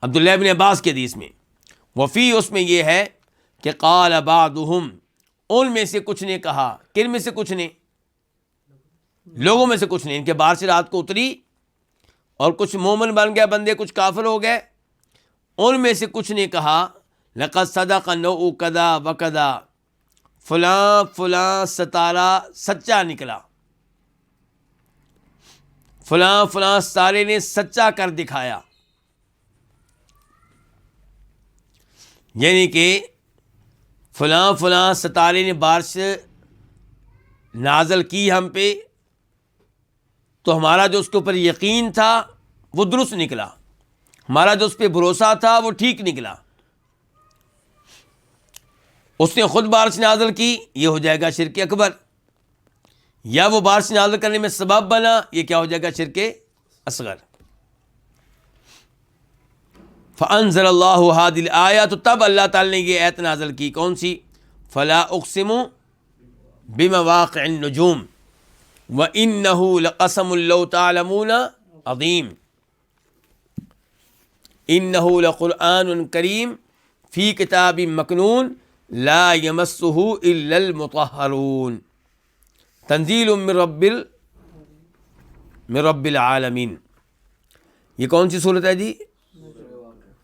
عبداللہ بن عباس کی حدیث میں. وفی، اس میں یہ ہے کہ قال بعضهم، ان میں سے کچھ نے کہا. کن میں سے کچھ نے؟ لوگوں میں سے کچھ نے. ان کے بارش رات کو اتری اور کچھ مومن بن گئے بندے، کچھ کافر ہو گئے. ان میں سے کچھ نے کہا لقد صدق نوء کذا وکذا، فلاں فلاں ستارہ سچا نکلا، فلاں فلاں ستارے نے سچا کر دکھایا. یعنی کہ فلاں فلاں ستارے نے بارش نازل کی ہم پہ، تو ہمارا جو اس کے اوپر یقین تھا وہ درست نکلا، ہمارا جو اس پہ بھروسہ تھا وہ ٹھیک نکلا. اس نے خود بارش نازل کی، یہ ہو جائے گا شرک اکبر. یا وہ بارش نازل کرنے میں سبب بنا، یہ کیا ہو جائے گا؟ شرک اصغر. فَأَنزَلَ اللَّهُ هَذِهِ الْآيَةَ، تو تب اللہ تعالی نے یہ آیت نازل کی. کون سی؟ فَلَا أُقْسِمُ بِمَوَاقِعِ النُّجُومِ وَإِنَّهُ لَقَسَمٌ لَوْ تَعْلَمُونَ عَظِيمٌ إِنَّهُ لَقُرْآنٌ كَرِيمٌ فِي كِتَابٍ مَّكْنُونٍ لَا يَمَسُّهُ إِلَّا الْمُطَهَّرُونَ تنزیل من رب العالمین. یہ کون سی صورت ہے جی؟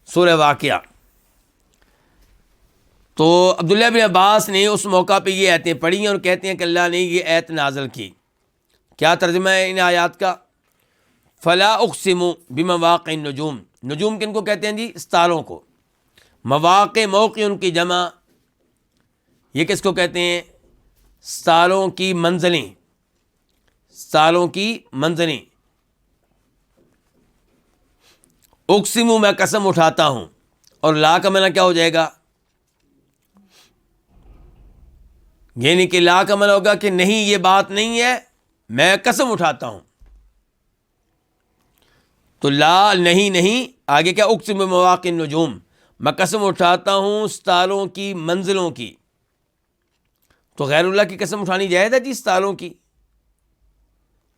سورہ واقعہ. تو عبداللہ بن عباس نے اس موقع پہ یہ آیتیں پڑھی ہیں اور کہتے ہیں کہ اللہ نے یہ آیت نازل کی. کیا ترجمہ ہے ان آیات کا؟ فلا اقسم بمواقع النجوم، نجوم کن کو کہتے ہیں جی؟ ستاروں کو. مواقع موقع ان کی جمع، یہ کس کو کہتے ہیں؟ ستاروں کی منزلیں. ستاروں کی منزلیں. اقسم میں قسم اٹھاتا ہوں، اور لا کا معنی کیا ہو جائے گا؟ یعنی کہ لا کا معنی ہوگا کہ نہیں، یہ بات نہیں ہے، میں قسم اٹھاتا ہوں. تو لا نہیں، آگے کیا؟ اقسم بمواقع النجوم، میں قسم اٹھاتا ہوں ستاروں کی منزلوں کی. تو غیر اللہ کی قسم اٹھانی جائز ہے جی؟ ستاروں کی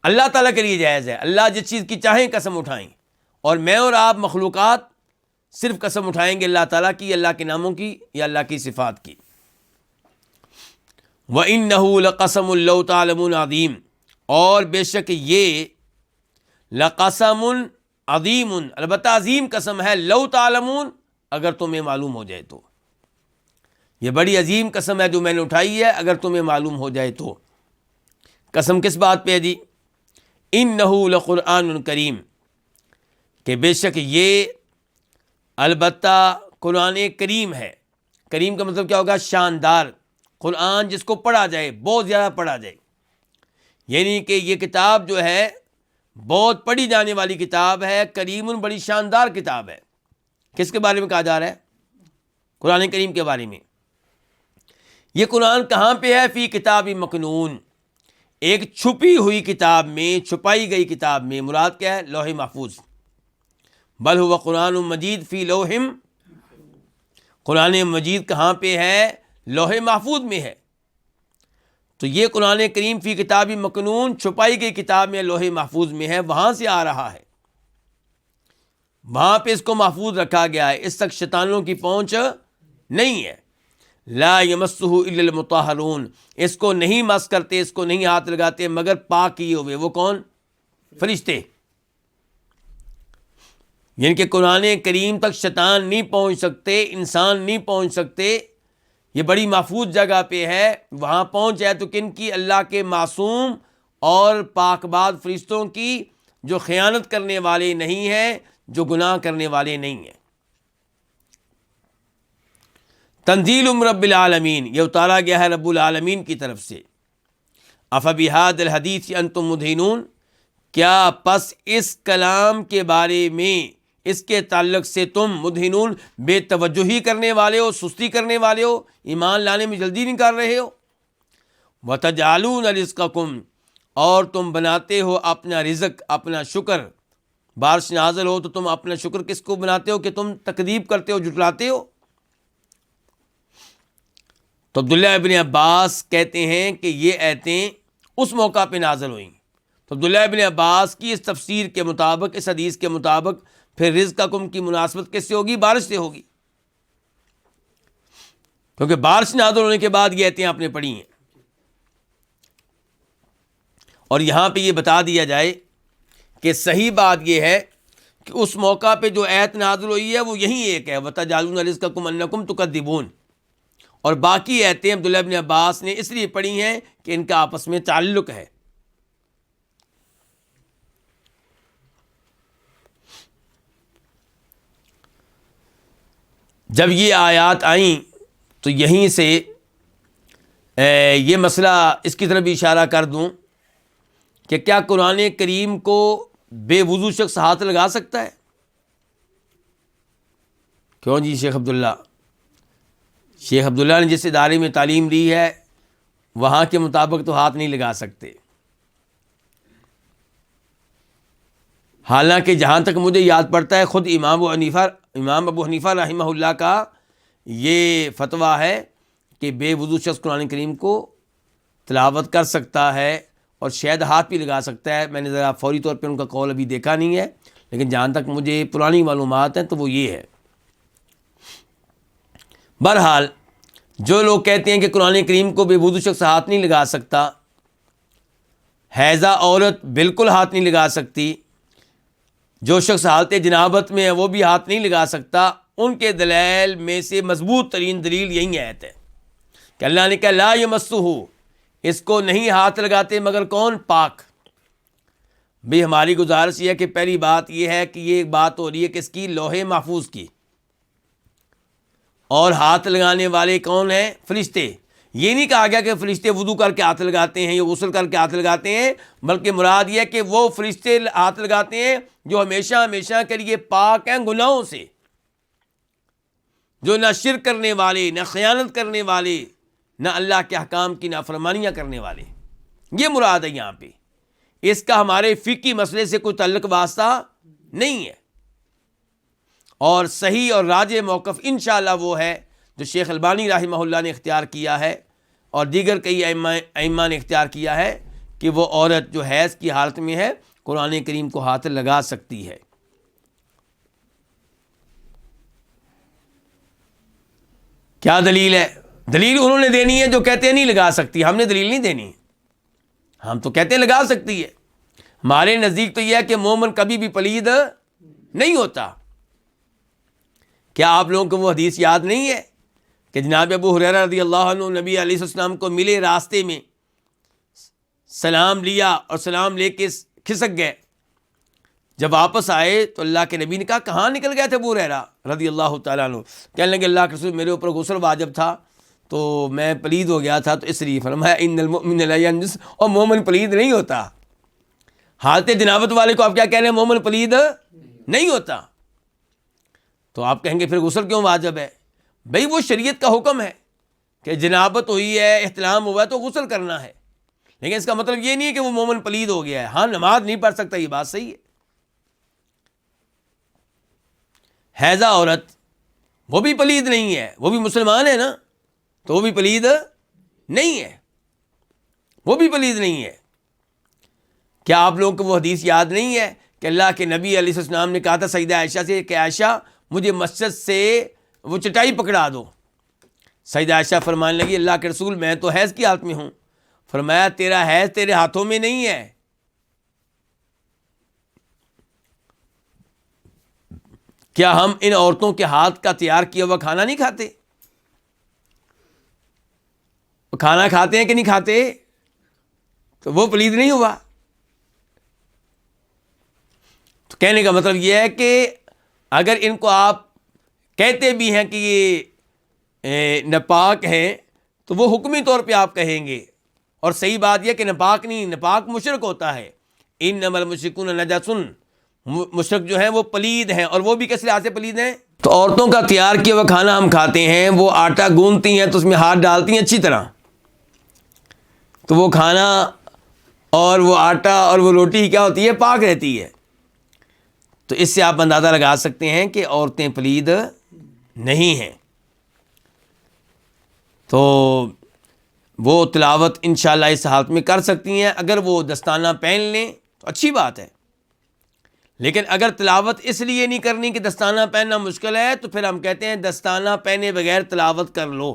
اللہ تعالیٰ کے لیے جائز ہے. اللہ جس چیز کی چاہیں قسم اٹھائیں، اور میں اور آپ مخلوقات صرف قسم اٹھائیں گے اللہ تعالیٰ کی، اللہ کے ناموں کی یا اللہ کی صفات کی. وَإِنَّهُ لَقَسَمٌ لَوْ تَعْلَمُونَ عَظِيمٌ، اور بے شک یہ لَقَسَمٌ عظیم، البتہ عظیم قسم ہے، لو تعلمون، اگر تمہیں معلوم ہو جائے تو. یہ بڑی عظیم قسم ہے جو میں نے اٹھائی ہے، اگر تمہیں معلوم ہو جائے تو. قسم کس بات پہ ہے جی؟ انہ لقرآن کریم، کہ بے شک یہ البتہ قرآن کریم ہے. کریم کا مطلب کیا ہوگا؟ شاندار. قرآن جس کو پڑھا جائے، بہت زیادہ پڑھا جائے، یعنی کہ یہ کتاب جو ہے بہت پڑھی جانے والی کتاب ہے. کریم بڑی شاندار کتاب ہے. کس کے بارے میں کہا جا رہا ہے؟ قرآن کریم کے بارے میں. یہ قرآن کہاں پہ ہے؟ فی کتاب مکنون، ایک چھپی ہوئی کتاب میں، چھپائی گئی کتاب میں. مراد کیا ہے؟ لوح محفوظ. بل ہوا قرآن مجید فی لوح، قرآن مجید کہاں پہ ہے؟ لوح محفوظ میں ہے. تو یہ قرآن کریم فی کتاب مکنون، چھپائی گئی کتاب میں، لوح محفوظ میں ہے. وہاں سے آ رہا ہے، وہاں پہ اس کو محفوظ رکھا گیا ہے، اس تک شیطانوں کی پہنچ نہیں ہے. لا یمسہ الا المطہرون، اس کو نہیں مس کرتے، اس کو نہیں ہاتھ لگاتے مگر پاک کیے ہوئے. وہ کون؟ فرشتے. یعنی کہ قرآن کریم تک شیطان نہیں پہنچ سکتے، انسان نہیں پہنچ سکتے. یہ بڑی محفوظ جگہ پہ ہے. وہاں پہنچ جائے تو کن کی؟ اللہ کے معصوم اور پاک باز فرشتوں کی، جو خیانت کرنے والے نہیں ہیں، جو گناہ کرنے والے نہیں ہیں. تنزیل رب العالمین، یہ اتارا گیا ہے رب العالمین کی طرف سے. افبہذا الحدیث انتم مدہنون، کیا پس اس کلام کے بارے میں، اس کے تعلق سے تم مدہنون، بے توجہی کرنے والے ہو، سستی کرنے والے ہو، ایمان لانے میں جلدی نہیں کر رہے ہو. وتجعلون رزقکم، اور تم بناتے ہو اپنا رزق، اپنا شکر. بارش نازل ہو تو تم اپنا شکر کس کو بناتے ہو؟ کہ تم تکذیب کرتے ہو، جھٹلاتے ہو. تو عبداللہ ابن عباس کہتے ہیں کہ یہ آیتیں اس موقع پہ نازل ہوئیں. تو عبداللہ ابن عباس کی اس تفسیر کے مطابق، اس حدیث کے مطابق، پھر رزقکم کی مناسبت کس سے ہوگی؟ بارش سے ہوگی، کیونکہ بارش نازل ہونے کے بعد یہ آیتیں آپ نے پڑھی ہیں. اور یہاں پہ یہ بتا دیا جائے کہ صحیح بات یہ ہے کہ اس موقع پہ جو آیت نازل ہوئی ہے وہ یہی ایک ہے، وَتَجْعَلُونَ رِزْقَكُمْ أَنَّكُمْ تُكَذِّبُونَ. اور باقی آیتیں عبداللہ ابن عباس نے اس لیے پڑھی ہیں کہ ان کا آپس میں تعلق ہے. جب یہ آیات آئیں تو یہیں سے یہ مسئلہ، اس کی طرف بھی اشارہ کر دوں کہ کیا قرآن کریم کو بے وضو شخص ہاتھ لگا سکتا ہے؟ کیوں جی شیخ عبداللہ؟ شیخ عبداللہ نے جس ادارے میں تعلیم لی ہے وہاں کے مطابق تو ہاتھ نہیں لگا سکتے. حالانکہ جہاں تک مجھے یاد پڑتا ہے، خود امام ابو حنیفہ رحمہ اللہ کا یہ فتویٰ ہے کہ بے وضو شخص قرآن کریم کو تلاوت کر سکتا ہے اور شاید ہاتھ بھی لگا سکتا ہے. میں نے ذرا فوری طور پہ ان کا قول ابھی دیکھا نہیں ہے، لیکن جہاں تک مجھے پرانی معلومات ہیں تو وہ یہ ہے. بہرحال جو لوگ کہتے ہیں کہ قرآن کریم کو بے وضو شخص ہاتھ نہیں لگا سکتا، حیضہ عورت بالکل ہاتھ نہیں لگا سکتی، جو شخص حالت جنابت میں ہے وہ بھی ہاتھ نہیں لگا سکتا، ان کے دلائل میں سے مضبوط ترین دلیل یہی آیت ہے کہ اللہ نے کہا لا یمسہ، اس کو نہیں ہاتھ لگاتے مگر کون؟ پاک. بھئی ہماری گزارش یہ ہے کہ پہلی بات یہ ہے کہ یہ بات ہو رہی ہے کس کی؟ لوح محفوظ کی. اور ہاتھ لگانے والے کون ہیں؟ فرشتے. یہ نہیں کہا گیا کہ فرشتے وضو کر کے ہاتھ لگاتے ہیں یا غسل کر کے ہاتھ لگاتے ہیں، بلکہ مراد یہ ہے کہ وہ فرشتے ہاتھ لگاتے ہیں جو ہمیشہ ہمیشہ کے لیے پاک ہیں گناہوں سے، جو نہ شرک کرنے والے، نہ خیانت کرنے والے، نہ اللہ کے احکام کی نافرمانیاں کرنے والے. یہ مراد ہے یہاں پہ. اس کا ہمارے فقہی مسئلے سے کوئی تعلق واسطہ نہیں ہے. اور صحیح اور راجح موقف انشاءاللہ وہ ہے جو شیخ البانی رحمہ اللہ نے اختیار کیا ہے اور دیگر کئی ائمہ نے اختیار کیا ہے کہ وہ عورت جو حیض کی حالت میں ہے قرآن کریم کو ہاتھ لگا سکتی ہے. کیا دلیل ہے؟ دلیل انہوں نے دینی ہے جو کہتے ہیں نہیں لگا سکتی. ہم نے دلیل نہیں دینی. ہم تو کہتے ہیں لگا سکتی ہے. ہمارے نزدیک تو یہ ہے کہ مومن کبھی بھی پلید نہیں ہوتا. کیا آپ لوگوں کو وہ حدیث یاد نہیں ہے کہ جناب ابو ہریرہ رضی اللہ عنہ نبی علیہ السلام کو ملے، راستے میں سلام لیا اور سلام لے کے کھسک گئے. جب واپس آئے تو اللہ کے نبی نے کہا کہاں نکل گئے تھے ابو ہریرہ رضی اللہ تعالیٰ عنہ؟ کہنے لگے اللہ کے رسول میرے اوپر غسل واجب تھا تو میں پلید ہو گیا تھا، تو اس لیے فرمایا ان المؤمن لا ینجس، اور مومن پلید نہیں ہوتا. حالت جنابت والے کو آپ کیا کہہ رہے ہیں؟ مومن پلید نہیں ہوتا. تو آپ کہیں گے پھر غسل کیوں واجب ہے؟ بھئی وہ شریعت کا حکم ہے کہ جنابت ہوئی ہے، احتلام ہوا ہے تو غسل کرنا ہے، لیکن اس کا مطلب یہ نہیں ہے کہ وہ مومن پلید ہو گیا ہے. ہاں نماز نہیں پڑھ سکتا، یہ بات صحیح ہے. حیضہ عورت وہ بھی پلید نہیں ہے، وہ بھی مسلمان ہے نا، تو وہ بھی پلید نہیں ہے، وہ بھی پلید نہیں ہے. کیا آپ لوگوں کو وہ حدیث یاد نہیں ہے کہ اللہ کے نبی علیہ السلام نے کہا تھا سیدہ عائشہ سے کہ عائشہ مجھے مسجد سے وہ چٹائی پکڑا دو. سیدہ عائشہ فرمانے لگی اللہ کے رسول میں تو حیض کی حالت میں ہوں. فرمایا تیرا حیض تیرے ہاتھوں میں نہیں ہے. کیا ہم ان عورتوں کے ہاتھ کا تیار کیا ہوا کھانا نہیں کھاتے؟ کھانا کھاتے ہیں کہ نہیں کھاتے؟ تو وہ پلید نہیں ہوا. تو کہنے کا مطلب یہ ہے کہ اگر ان کو آپ کہتے بھی ہیں کہ یہ ناپاک ہیں تو وہ حکمی طور پہ آپ کہیں گے، اور صحیح بات یہ کہ ناپاک نہیں، ناپاک مشرک ہوتا ہے. انما المشرکون نجس، مشرک جو ہیں وہ پلید ہیں، اور وہ بھی کس لحاظ سے پلید ہیں؟ تو عورتوں کا تیار کیا ہوا کھانا ہم کھاتے ہیں، وہ آٹا گوندتی ہیں تو اس میں ہاتھ ڈالتی ہیں اچھی طرح، تو وہ کھانا اور وہ آٹا اور وہ روٹی کیا ہوتی ہے؟ پاک رہتی ہے. تو اس سے آپ اندازہ لگا سکتے ہیں کہ عورتیں پلید نہیں ہیں. تو وہ تلاوت انشاءاللہ اس حالت میں کر سکتی ہیں. اگر وہ دستانہ پہن لیں تو اچھی بات ہے، لیکن اگر تلاوت اس لیے نہیں کرنی کہ دستانہ پہننا مشکل ہے تو پھر ہم کہتے ہیں دستانہ پہنے بغیر تلاوت کر لو.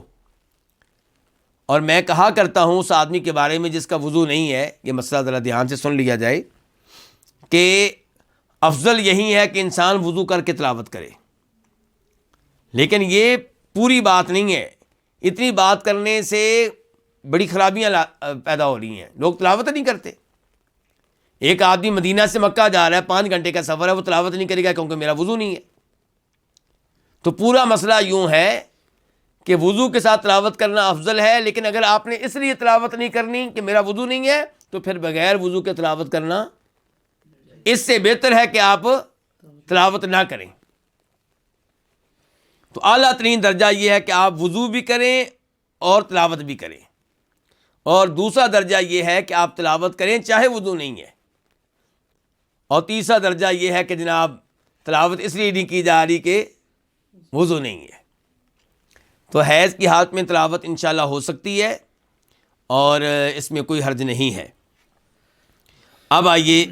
اور میں کہا کرتا ہوں اس آدمی کے بارے میں جس کا وضو نہیں ہے، یہ مسئلہ ذرا دھیان سے سن لیا جائے، کہ افضل یہی ہے کہ انسان وضو کر کے تلاوت کرے، لیکن یہ پوری بات نہیں ہے. اتنی بات کرنے سے بڑی خرابیاں پیدا ہو رہی ہیں، لوگ تلاوت نہیں کرتے. ایک آدمی مدینہ سے مکہ جا رہا ہے، 5 گھنٹے کا سفر ہے، وہ تلاوت نہیں کرے گا کیونکہ میرا وضو نہیں ہے. تو پورا مسئلہ یوں ہے کہ وضو کے ساتھ تلاوت کرنا افضل ہے، لیکن اگر آپ نے اس لیے تلاوت نہیں کرنی کہ میرا وضو نہیں ہے تو پھر بغیر وضو کے تلاوت کرنا اس سے بہتر ہے کہ آپ تلاوت نہ کریں. تو اعلیٰ ترین درجہ یہ ہے کہ آپ وضو بھی کریں اور تلاوت بھی کریں، اور دوسرا درجہ یہ ہے کہ آپ تلاوت کریں چاہے وضو نہیں ہے، اور تیسرا درجہ یہ ہے کہ جناب تلاوت اس لیے نہیں کی جا رہی کہ وضو نہیں ہے. تو حیض کی حالت میں تلاوت انشاءاللہ ہو سکتی ہے اور اس میں کوئی حرج نہیں ہے. اب آئیے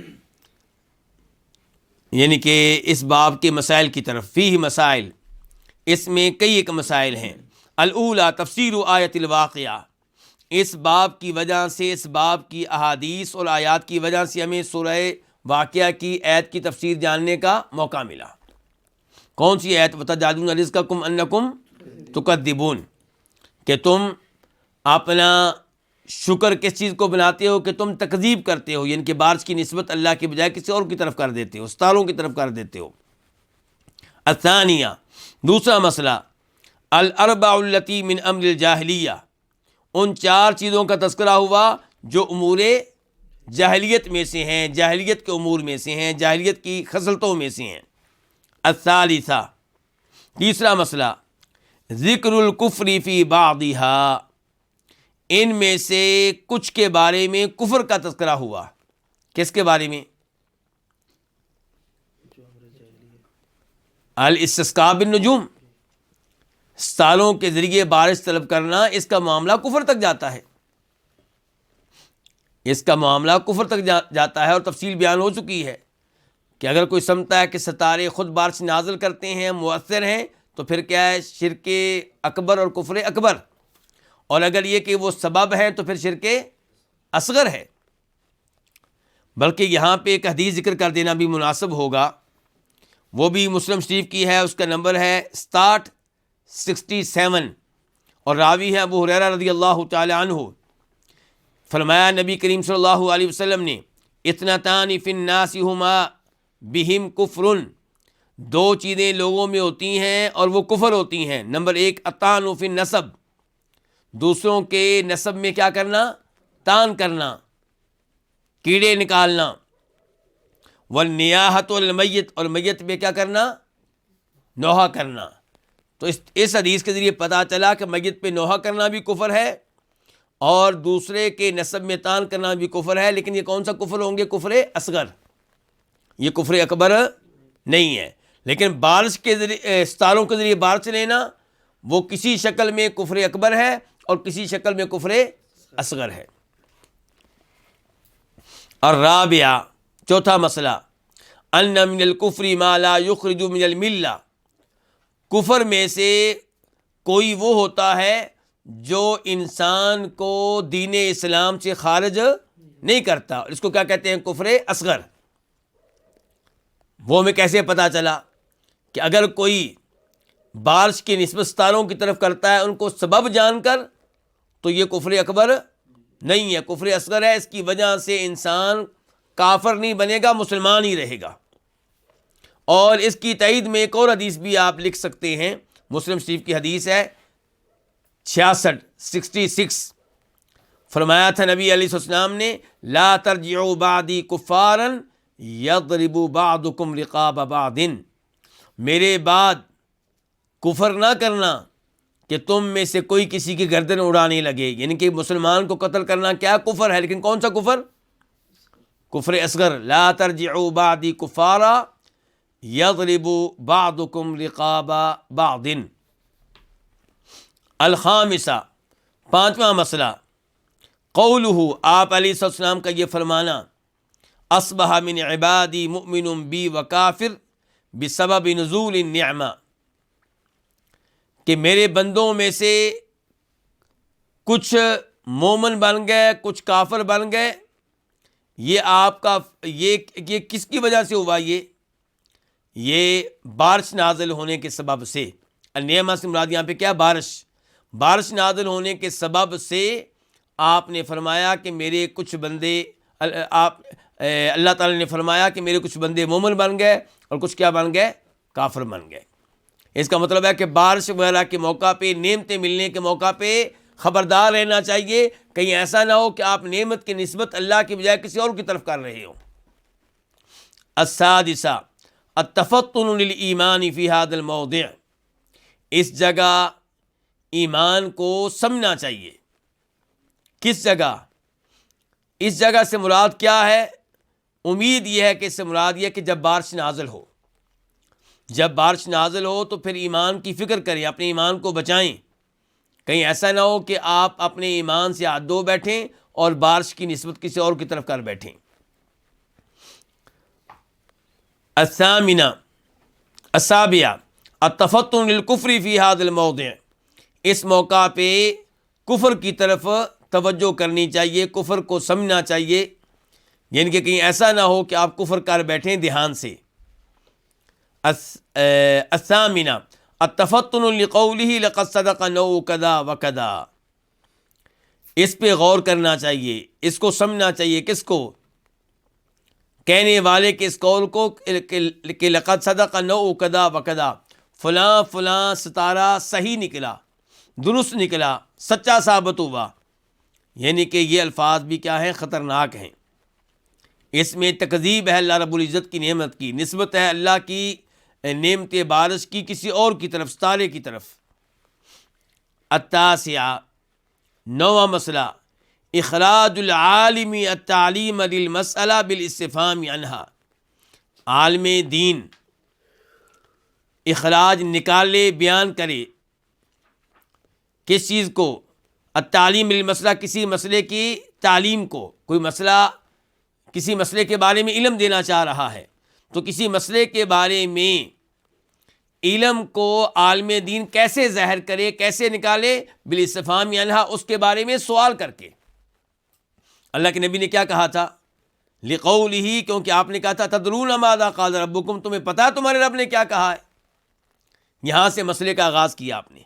یعنی کہ اس باب کے مسائل کی طرف. فیہ مسائل، اس میں کئی ایک مسائل ہیں. الاولی تفسیر آیت الواقعہ، اس باب کی وجہ سے، اس باب کی احادیث اور آیات کی وجہ سے ہمیں سورہ واقعہ کی آیت کی تفسیر جاننے کا موقع ملا. کون سی آیت؟ وَتَجْعَلُونَ رِزْقَكُمْ أَنَّكُمْ تُكَذِّبُونَ، کہ تم اپنا شکر کس چیز کو بناتے ہو کہ تم تکذیب کرتے ہو، یعنی کہ بارش کی نسبت اللہ کی بجائے کسی اور کی طرف کر دیتے ہو، ستاروں کی طرف کر دیتے ہو۔ الثانیہ، دوسرا مسئلہ، الاربع التی من امر الجاہلیہ، ان 4 چیزوں کا تذکرہ ہوا جو امور جاہلیت میں سے ہیں، جاہلیت کے امور میں سے ہیں، جاہلیت کی خصلتوں میں سے ہیں۔ الثالثہ، تیسرا مسئلہ، ذکر الکفر فی بعضها، ان میں سے کچھ کے بارے میں کفر کا تذکرہ ہوا۔ کس کے بارے میں؟ الاستسقاء بالنجوم، ستاروں کے ذریعے بارش طلب کرنا، اس کا معاملہ کفر تک جاتا ہے، اس کا معاملہ کفر تک جاتا ہے، اور تفصیل بیان ہو چکی ہے کہ اگر کوئی سمجھتا ہے کہ ستارے خود بارش نازل کرتے ہیں، مؤثر ہیں، تو پھر کیا ہے؟ شرک اکبر اور کفر اکبر، اور اگر یہ کہ وہ سبب ہیں تو پھر شرک اصغر ہے۔ بلکہ یہاں پہ ایک حدیث ذکر کر دینا بھی مناسب ہوگا، وہ بھی مسلم شریف کی ہے، اس کا نمبر ہے 67، اور راوی ہے ابو ہریرہ رضی اللہ تعالی عنہ۔ فرمایا نبی کریم صلی اللہ علیہ وسلم نے، اثنتان فی الناس ہما بہم کفر، 2 چیزیں لوگوں میں ہوتی ہیں اور وہ کفر ہوتی ہیں۔ نمبر 1، الطعن فی النسب، دوسروں کے نسب میں کیا کرنا؟ طعن کرنا، کیڑے نکالنا۔ والنیاحۃ المیت، اور میت میں کیا کرنا؟ نوحہ کرنا۔ تو اس حدیث کے ذریعے پتہ چلا کہ میت پہ نوحہ کرنا بھی کفر ہے، اور دوسرے کے نسب میں طعن کرنا بھی کفر ہے، لیکن یہ کون سا کفر ہوں گے؟ کفر اصغر، یہ کفر اکبر نہیں ہے۔ لیکن بارش کے ذریعے، ستاروں کے ذریعے بارش لینا، وہ کسی شکل میں کفر اکبر ہے اور کسی شکل میں کفر اصغر ہے۔ الرابعہ، چوتھا مسئلہ، ان من الکفر ما لا یخرج من الملہ، کفر میں سے کوئی وہ ہوتا ہے جو انسان کو دین اسلام سے خارج نہیں کرتا، اس کو کیا کہتے ہیں؟ کفر اصغر۔ وہ ہمیں کیسے پتہ چلا کہ اگر کوئی بارش کی نسبت ستاروں کی طرف کرتا ہے ان کو سبب جان کر، تو یہ کفر اکبر نہیں ہے، کفر اصغر ہے۔ اس کی وجہ سے انسان کافر نہیں بنے گا، مسلمان ہی رہے گا۔ اور اس کی تائید میں ایک اور حدیث بھی آپ لکھ سکتے ہیں، مسلم شریف کی حدیث ہے 66، فرمایا تھا نبی علیہ السلام نے، لا ترجعوا بعدی کفارا یضرب بعضکم رقاب بعض، میرے بعد کفر نہ کرنا کہ تم میں سے کوئی کسی کی گردن اڑانے لگے، یعنی کہ مسلمان کو قتل کرنا کیا؟ کفر ہے، لیکن کون سا کفر؟ کفر اصغر۔ لا ترجعوا بعدی کفارا یضرب بعضکم رقاب بعض۔ الخامسہ، 5واں مسئلہ، قولہ، آپ علیہ السلام کا یہ فرمانا، اصبح من عبادی مؤمن بی وکافر بسبب نزول النعمہ، کہ میرے بندوں میں سے کچھ مومن بن گئے، کچھ کافر بن گئے، یہ آپ کا یہ کس کی وجہ سے ہوا؟ یہ بارش نازل ہونے کے سبب سے۔ النعمہ سے مراد یہاں پہ کیا؟ بارش نازل ہونے کے سبب سے آپ نے فرمایا کہ میرے کچھ بندے، اللہ تعالی نے فرمایا کہ میرے کچھ بندے مومن بن گئے اور کچھ کیا بن گئے؟ کافر بن گئے۔ اس کا مطلب ہے کہ بارش وغیرہ کے موقع پہ، نعمتیں ملنے کے موقع پہ خبردار رہنا چاہیے، کہیں ایسا نہ ہو کہ آپ نعمت کی نسبت اللہ کی بجائے کسی اور کی طرف کر رہے ہو۔ السادسہ، التفطن للایمان فی ھذا الموضع، اس جگہ ایمان کو سمجھنا چاہیے۔ کس جگہ؟ اس جگہ سے مراد کیا ہے؟ امید یہ ہے کہ اس سے مراد یہ ہے کہ جب بارش نازل ہو، جب بارش نازل ہو تو پھر ایمان کی فکر کریں، اپنے ایمان کو بچائیں، کہیں ایسا نہ ہو کہ آپ اپنے ایمان سے ہاتھ دھو بیٹھیں اور بارش کی نسبت کسی اور کی طرف کر بیٹھیں۔ الثامنہ، السابعہ، التفطن للکفر فی ھذا الموضع، اس موقع پہ کفر کی طرف توجہ کرنی چاہیے، کفر کو سمجھنا چاہیے، یعنی کہ کہیں ایسا نہ ہو کہ آپ کفر کر بیٹھیں دھیان سے۔ الثامنہ، التفطن لقولہ لقد صدق نوع کذا وکذا، اس پہ غور کرنا چاہیے، اس کو سمجھنا چاہیے۔ کس کو؟ کہنے والے کے اس قول کو کہ لقد صدق نوع کدا وکدا، فلاں فلاں ستارہ صحیح نکلا، درست نکلا، سچا ثابت ہوا، یعنی کہ یہ الفاظ بھی کیا ہیں؟ خطرناک ہیں۔ اس میں تکذیب ہے اللہ رب العزت کی نعمت کی، نسبت ہے اللہ کی نعمت بارش کی کسی اور کی طرف، ستارے کی طرف۔ التاسعہ، نواں مسئلہ، اخراج العالم التعلیم للمسئلہ بالاستفہام عنہا، عالم دین اخراج نکالے، بیان کرے، کس چیز کو؟ التعلیم للمسئلہ، کسی مسئلے کی تعلیم کو۔ کوئی مسئلہ، کسی مسئلے کے بارے میں علم دینا چاہ رہا ہے، تو کسی مسئلے کے بارے میں علم کو عالم دین کیسے ظاہر کرے، کیسے نکالے؟ بالاستفہام عنہا، اس کے بارے میں سوال کر کے۔ اللہ کے نبی نے کیا کہا تھا؟ لقولہ، کیونکہ آپ نے کہا تھا تدرون ماذا قال ربکم، تمہیں پتا ہے تمہارے رب نے کیا کہا ہے۔ یہاں سے مسئلے کا آغاز کیا آپ نے۔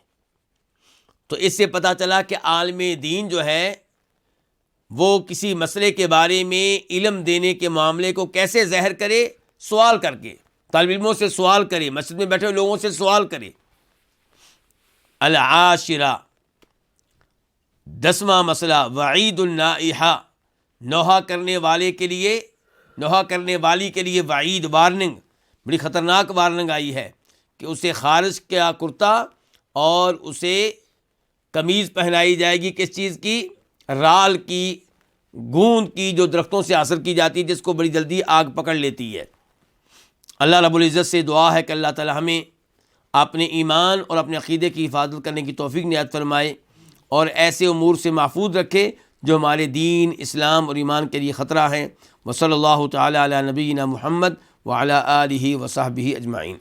تو اس سے پتہ چلا کہ عالم دین جو ہے وہ کسی مسئلے کے بارے میں علم دینے کے معاملے کو کیسے ظاہر کرے؟ سوال کر کے، طالب علموں سے سوال کرے، مسجد میں بیٹھے ہوئے لوگوں سے سوال کرے۔ العاشرہ، 10واں مسئلہ، وعید النائحہ، نوحہ کرنے والے کے لیے، نوحہ کرنے والی کے لیے وعید، وارننگ، بڑی خطرناک وارننگ آئی ہے کہ اسے خارج کیا کرتا اور اسے قمیض پہنائی جائے گی، کس چیز کی؟ رال کی، گوند کی، جو درختوں سے حاصل کی جاتی ہے، جس کو بڑی جلدی آگ پکڑ لیتی ہے۔ اللہ رب العزت سے دعا ہے کہ اللہ تعالی ہمیں اپنے ایمان اور اپنے عقیدے کی حفاظت کرنے کی توفیق عنایت فرمائے اور ایسے امور سے محفوظ رکھے جو ہمارے دین، اسلام اور ایمان کے لیے خطرہ ہیں۔ وصلی اللہ تعالی علی نبینا محمد وعلی آلہ وصحبہ اجمعین۔